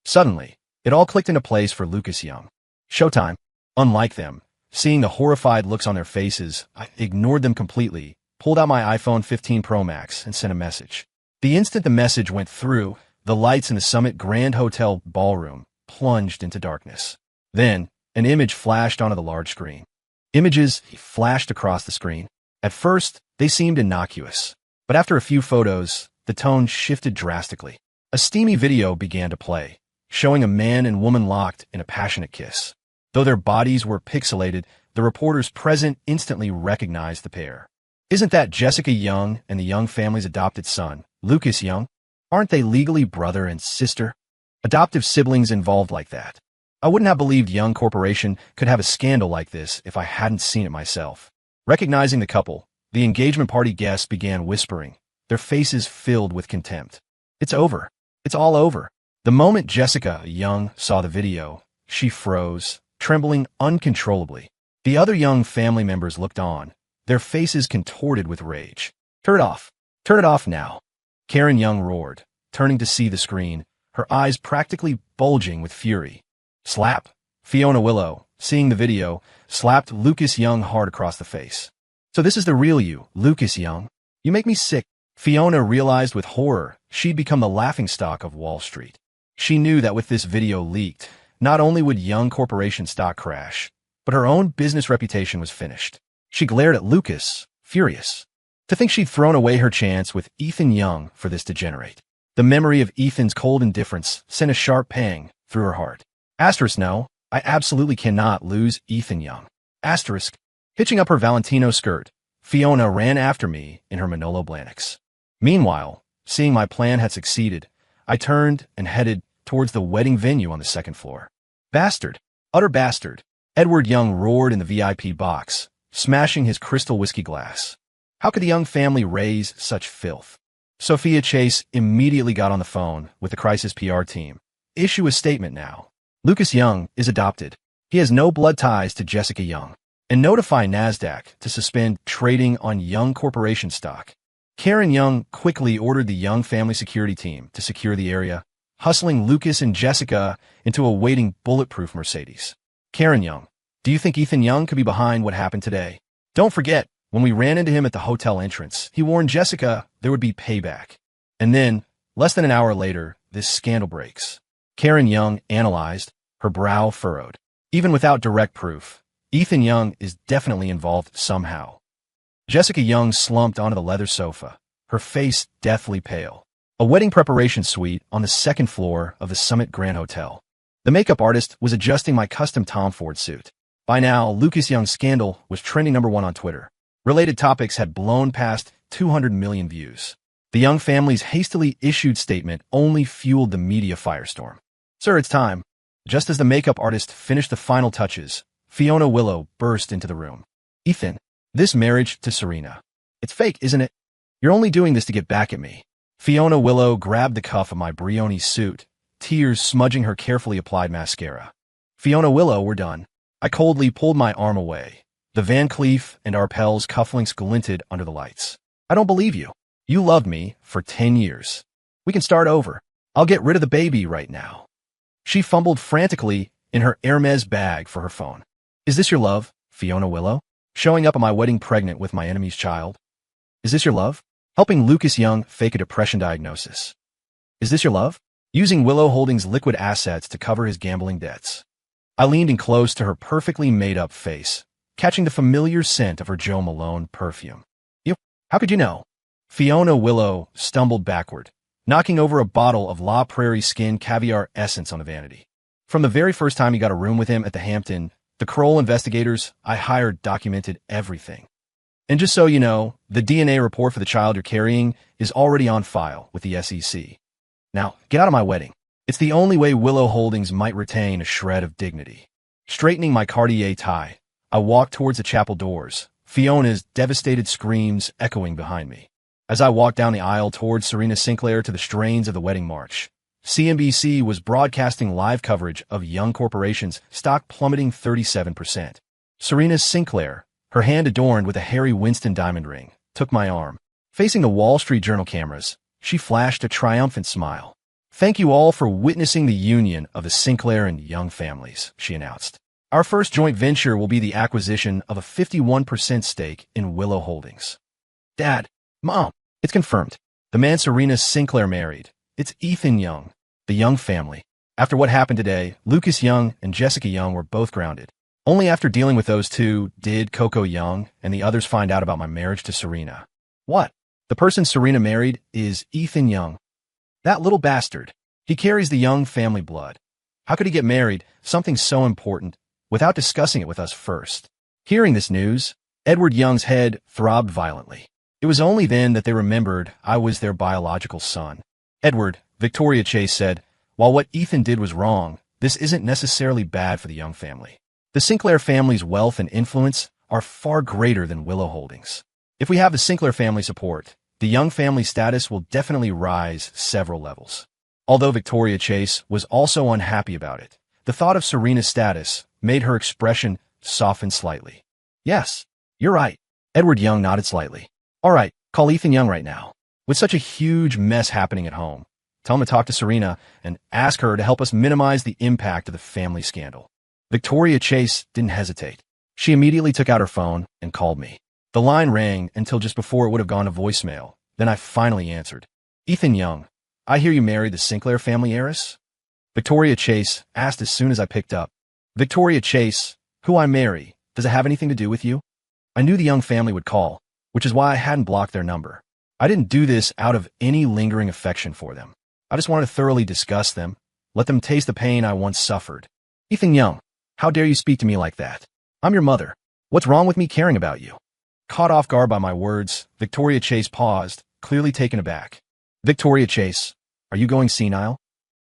Suddenly, it all clicked into place for Lucas Young. Showtime. Unlike them, seeing the horrified looks on their faces, I ignored them completely, pulled out my iPhone 15 Pro Max, and sent a message. The instant the message went through, the lights in the Summit Grand Hotel ballroom plunged into darkness. Then, an image flashed onto the large screen. Images flashed across the screen. At first, they seemed innocuous. But after a few photos, the tone shifted drastically. A steamy video began to play, showing a man and woman locked in a passionate kiss. Though their bodies were pixelated, the reporters present instantly recognized the pair. Isn't that Jessica Young and the Young family's adopted son, Lucas Young? Aren't they legally brother and sister? Adoptive siblings involved like that. I wouldn't have believed Young Corporation could have a scandal like this if I hadn't seen it myself. Recognizing the couple, the engagement party guests began whispering, their faces filled with contempt. It's over. It's all over. The moment Jessica Young saw the video, she froze, trembling uncontrollably. The other Young family members looked on, their faces contorted with rage. Turn it off. Turn it off now. Karen Young roared, turning to see the screen, her eyes practically bulging with fury. Slap. Fiona Willow, seeing the video, slapped Lucas Young hard across the face. So this is the real you, Lucas Young. You make me sick. Fiona realized with horror she'd become the laughingstock of Wall Street. She knew that with this video leaked, not only would Young Corporation stock crash, but her own business reputation was finished. She glared at Lucas, furious. To think she'd thrown away her chance with Ethan Young for this degenerate. The memory of Ethan's cold indifference sent a sharp pang through her heart. Asterisk no, I absolutely cannot lose Ethan Young. Asterisk. Hitching up her Valentino skirt, Fiona ran after me in her Manolo Blahniks. Meanwhile, seeing my plan had succeeded, I turned and headed towards the wedding venue on the second floor. Bastard. Utter bastard. Edward Young roared in the VIP box, smashing his crystal whiskey glass. How could the Young family raise such filth? Sophia Chase immediately got on the phone with the crisis PR team. Issue a statement now. Lucas Young is adopted. He has no blood ties to Jessica Young. And notify NASDAQ to suspend trading on Young Corporation stock. Karen Young quickly ordered the Young family security team to secure the area, hustling Lucas and Jessica into a waiting bulletproof Mercedes. Karen Young, do you think Ethan Young could be behind what happened today? Don't forget, when we ran into him at the hotel entrance, he warned Jessica there would be payback. And then, less than an hour later, this scandal breaks. Karen Young analyzed, her brow furrowed. Even without direct proof, Ethan Young is definitely involved somehow. Jessica Young slumped onto the leather sofa, her face deathly pale. A wedding preparation suite on the second floor of the Summit Grand Hotel. The makeup artist was adjusting my custom Tom Ford suit. By now, Lucas Young's scandal was trending #1 on Twitter. Related topics had blown past 200 million views. The Young family's hastily issued statement only fueled the media firestorm. Sir, it's time. Just as the makeup artist finished the final touches, Fiona Willow burst into the room. Ethan, this marriage to Serena. It's fake, isn't it? You're only doing this to get back at me. Fiona Willow grabbed the cuff of my Brioni suit, tears smudging her carefully applied mascara. Fiona Willow, we're done. I coldly pulled my arm away. The Van Cleef and Arpels cufflinks glinted under the lights. I don't believe you. You loved me for 10 years. We can start over. I'll get rid of the baby right now. She fumbled frantically in her Hermes bag for her phone. Is this your love, Fiona Willow? Showing up at my wedding pregnant with my enemy's child? Is this your love? Helping Lucas Young fake a depression diagnosis? Is this your love? Using Willow Holdings' liquid assets to cover his gambling debts? I leaned in close to her perfectly made-up face, catching the familiar scent of her Jo Malone perfume. How could you know? Fiona Willow stumbled backward, knocking over a bottle of La Prairie Skin Caviar Essence on the vanity. From the very first time you got a room with him at the Hampton, the Kroll investigators I hired documented everything. And just so you know, the DNA report for the child you're carrying is already on file with the SEC. Now, get out of my wedding. It's the only way Willow Holdings might retain a shred of dignity. Straightening my Cartier tie, I walked towards the chapel doors, Fiona's devastated screams echoing behind me. As I walked down the aisle towards Serena Sinclair to the strains of the wedding march, CNBC was broadcasting live coverage of Young Corporation's stock plummeting 37%. Serena Sinclair, her hand adorned with a Harry Winston diamond ring, took my arm. Facing the Wall Street Journal cameras, she flashed a triumphant smile. "Thank you all for witnessing the union of the Sinclair and Young families," she announced. "Our first joint venture will be the acquisition of a 51% stake in Willow Holdings." "Dad, Mom, it's confirmed. The man Serena Sinclair married. It's Ethan Young, the Young family. After what happened today, Lucas Young and Jessica Young were both grounded. Only after dealing with those two did Coco Young and the others find out about my marriage to Serena." "What? The person Serena married is Ethan Young? That little bastard. He carries the Young family blood. How could he get married, something so important, without discussing it with us first?" Hearing this news, Edward Young's head throbbed violently. It was only then that they remembered I was their biological son. "Edward," Victoria Chase said, "while what Ethan did was wrong, this isn't necessarily bad for the Young family. The Sinclair family's wealth and influence are far greater than Willow Holdings. If we have the Sinclair family support, the Young family status will definitely rise several levels." Although Victoria Chase was also unhappy about it, the thought of Serena's status made her expression soften slightly. "Yes, you're right." Edward Young nodded slightly. "All right, call Ethan Young right now. With such a huge mess happening at home, tell him to talk to Serena and ask her to help us minimize the impact of the family scandal." Victoria Chase didn't hesitate. She immediately took out her phone and called me. The line rang until just before it would have gone to voicemail. Then I finally answered. "Ethan Young, I hear you married the Sinclair family heiress?" Victoria Chase asked as soon as I picked up. "Victoria Chase, who I marry, does it have anything to do with you?" I knew the Young family would call, which is why I hadn't blocked their number. I didn't do this out of any lingering affection for them. I just wanted to thoroughly discuss them, let them taste the pain I once suffered. "Ethan Young, how dare you speak to me like that? I'm your mother. What's wrong with me caring about you?" Caught off guard by my words, Victoria Chase paused, clearly taken aback. "Victoria Chase, are you going senile?"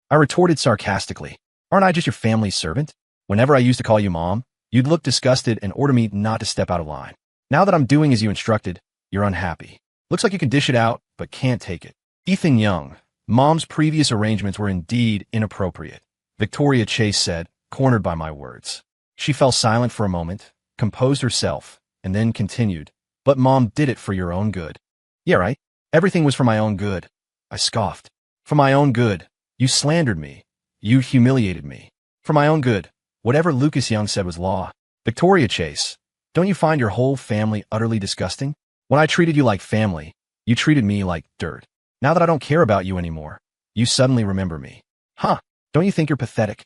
I retorted sarcastically. "Aren't I just your family's servant? Whenever I used to call you Mom, you'd look disgusted and order me not to step out of line. Now that I'm doing as you instructed, you're unhappy. Looks like you can dish it out, but can't take it." "Ethan Young, Mom's previous arrangements were indeed inappropriate," Victoria Chase said, cornered by my words. She fell silent for a moment, composed herself, and then continued. "But Mom did it for your own good." "Yeah, right. Everything was for my own good." I scoffed. "For my own good. You slandered me. You humiliated me. For my own good. Whatever Lucas Young said was law." "Victoria Chase, don't you find your whole family utterly disgusting? When I treated you like family, you treated me like dirt. Now that I don't care about you anymore, you suddenly remember me. Huh, don't you think you're pathetic?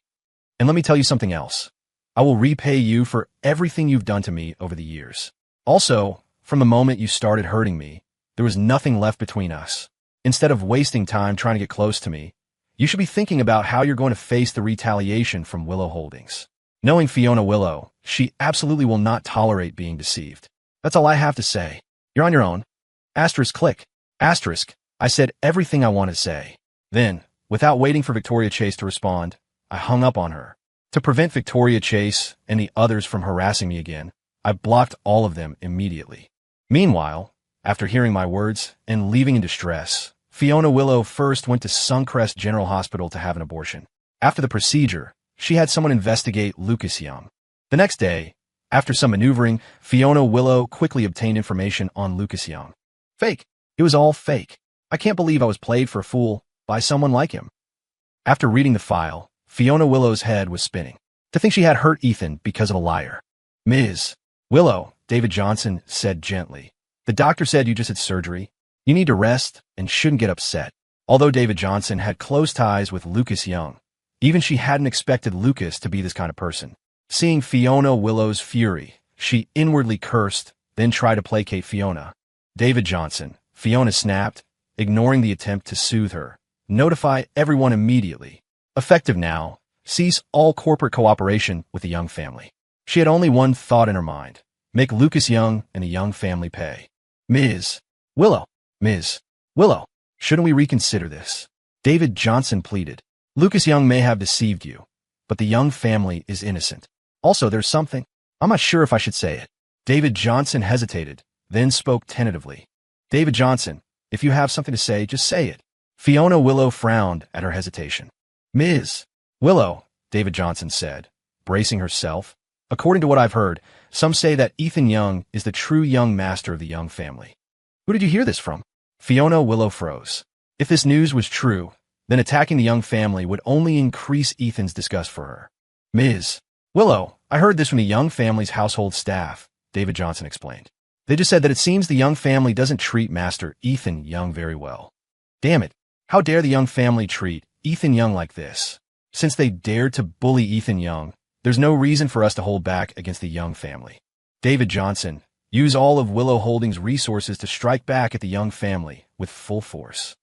And let me tell you something else. I will repay you for everything you've done to me over the years. Also, from the moment you started hurting me, there was nothing left between us. Instead of wasting time trying to get close to me, you should be thinking about how you're going to face the retaliation from Willow Holdings. Knowing Fiona Willow, she absolutely will not tolerate being deceived. That's all I have to say. You're on your own." Asterisk click. Asterisk. I said everything I wanted to say. Then, without waiting for Victoria Chase to respond, I hung up on her. To prevent Victoria Chase and the others from harassing me again, I blocked all of them immediately. Meanwhile, after hearing my words and leaving in distress, Fiona Willow first went to Suncrest General Hospital to have an abortion. After the procedure, she had someone investigate Lucas Young. The next day, after some maneuvering, Fiona Willow quickly obtained information on Lucas Young. Fake. It was all fake. I can't believe I was played for a fool by someone like him. After reading the file, Fiona Willow's head was spinning. To think she had hurt Ethan because of a liar. "Ms. Willow," David Johnson said gently. "The doctor said you just had surgery. You need to rest and shouldn't get upset." Although David Johnson had close ties with Lucas Young, even she hadn't expected Lucas to be this kind of person. Seeing Fiona Willow's fury, she inwardly cursed, then tried to placate Fiona. "David Johnson," Fiona snapped, ignoring the attempt to soothe her. "Notify everyone immediately. Effective now. Cease all corporate cooperation with the Young family." She had only one thought in her mind. Make Lucas Young and the Young family pay. "Ms. Willow, Ms. Willow, shouldn't we reconsider this?" David Johnson pleaded. "Lucas Young may have deceived you, but the Young family is innocent. Also, there's something. I'm not sure if I should say it." David Johnson hesitated, then spoke tentatively. "David Johnson, if you have something to say, just say it. Fiona Willow frowned at her hesitation. Ms. Willow, David Johnson said, bracing herself. According to what I've heard, some say that Ethan Young is the true young master of the Young family. Who did you hear this from? Fiona Willow froze. If this news was true, then attacking the Young family would only increase Ethan's disgust for her. Ms. Willow, I heard this from the Young family's household staff, David Johnson explained. They just said that it seems the Young family doesn't treat Master Ethan Young very well. Damn it, how dare the Young family treat Ethan Young like this? Since they dared to bully Ethan Young, there's no reason for us to hold back against the Young family. David Johnson, use all of Willow Holdings' resources to strike back at the Young family with full force.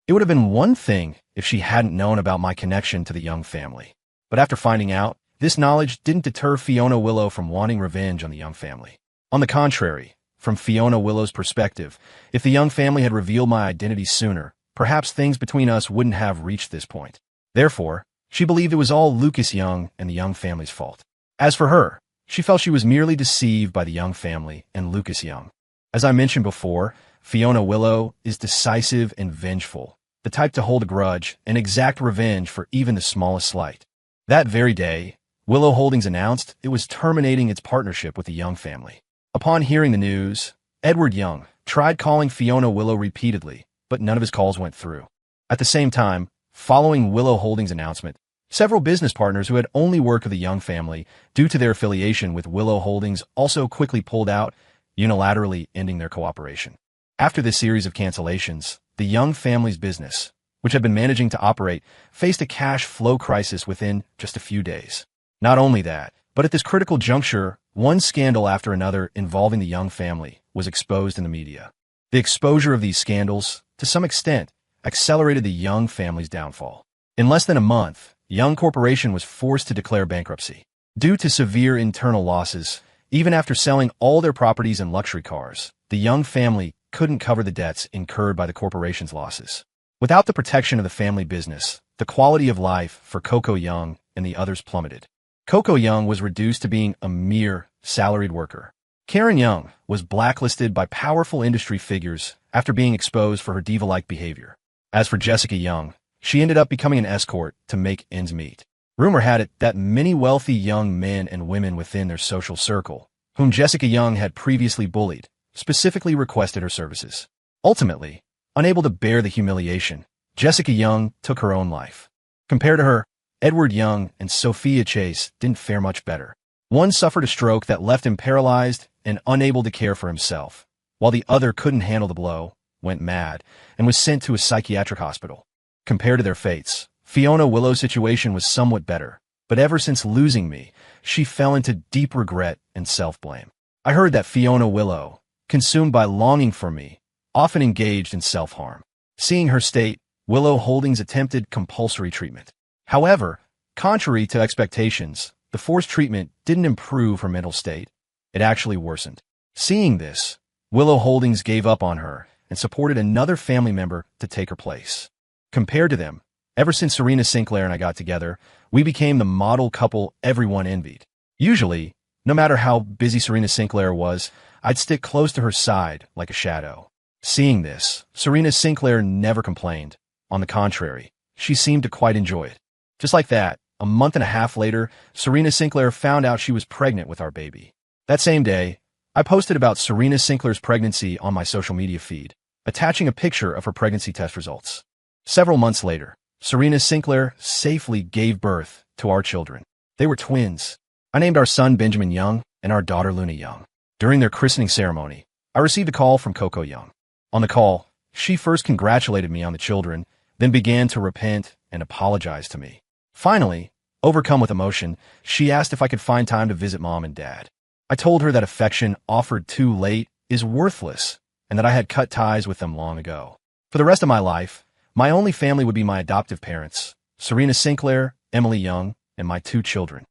It would have been one thing if she hadn't known about my connection to the Young family. But after finding out, this knowledge didn't deter Fiona Willow from wanting revenge on the Young family. On the contrary, from Fiona Willow's perspective, if the Young family had revealed my identity sooner, perhaps things between us wouldn't have reached this point. Therefore, she believed it was all Lucas Young and the Young family's fault. As for her, she felt she was merely deceived by the Young family and Lucas Young. As I mentioned before, Fiona Willow is decisive and vengeful, the type to hold a grudge and exact revenge for even the smallest slight. That very day, Willow Holdings announced it was terminating its partnership with the Young family. Upon hearing the news, Edward Young tried calling Fiona Willow repeatedly, but none of his calls went through. At the same time, following Willow Holdings' announcement, several business partners who had only worked with the Young family due to their affiliation with Willow Holdings also quickly pulled out, unilaterally ending their cooperation. After this series of cancellations, the Young family's business, which had been managing to operate, faced a cash flow crisis within just a few days. Not only that, but at this critical juncture, one scandal after another involving the Young family was exposed in the media. The exposure of these scandals, to some extent, accelerated the Young family's downfall. In less than a month, Young Corporation was forced to declare bankruptcy. Due to severe internal losses, even after selling all their properties and luxury cars, the Young family couldn't cover the debts incurred by the corporation's losses. Without the protection of the family business, the quality of life for Coco Young and the others plummeted. Coco Young was reduced to being a mere salaried worker. Karen Young was blacklisted by powerful industry figures after being exposed for her diva-like behavior. As for Jessica Young, she ended up becoming an escort to make ends meet. Rumor had it that many wealthy young men and women within their social circle, whom Jessica Young had previously bullied, specifically requested her services. Ultimately, unable to bear the humiliation, Jessica Young took her own life. Compared to her, Edward Young and Sophia Chase didn't fare much better. One suffered a stroke that left him paralyzed and unable to care for himself, while the other couldn't handle the blow, went mad, and was sent to a psychiatric hospital. Compared to their fates, Fiona Willow's situation was somewhat better, but ever since losing me, she fell into deep regret and self-blame. I heard that Fiona Willow, consumed by longing for me, often engaged in self-harm. Seeing her state, Willow Holdings attempted compulsory treatment. However, contrary to expectations, the forced treatment didn't improve her mental state. It actually worsened. Seeing this, Willow Holdings gave up on her and supported another family member to take her place. Compared to them, ever since Serena Sinclair and I got together, we became the model couple everyone envied. Usually, no matter how busy Serena Sinclair was, I'd stick close to her side like a shadow. Seeing this, Serena Sinclair never complained. On the contrary, she seemed to quite enjoy it. Just like that, a month and a half later, Serena Sinclair found out she was pregnant with our baby. That same day, I posted about Serena Sinclair's pregnancy on my social media feed, attaching a picture of her pregnancy test results. Several months later, Serena Sinclair safely gave birth to our children. They were twins. I named our son Benjamin Young and our daughter Luna Young. During their christening ceremony, I received a call from Coco Young. On the call, she first congratulated me on the children, then began to repent and apologize to me. Finally, overcome with emotion, she asked if I could find time to visit Mom and Dad. I told her that affection offered too late is worthless and that I had cut ties with them long ago. For the rest of my life, my only family would be my adoptive parents, Serena Sinclair, Emily Young, and my two children.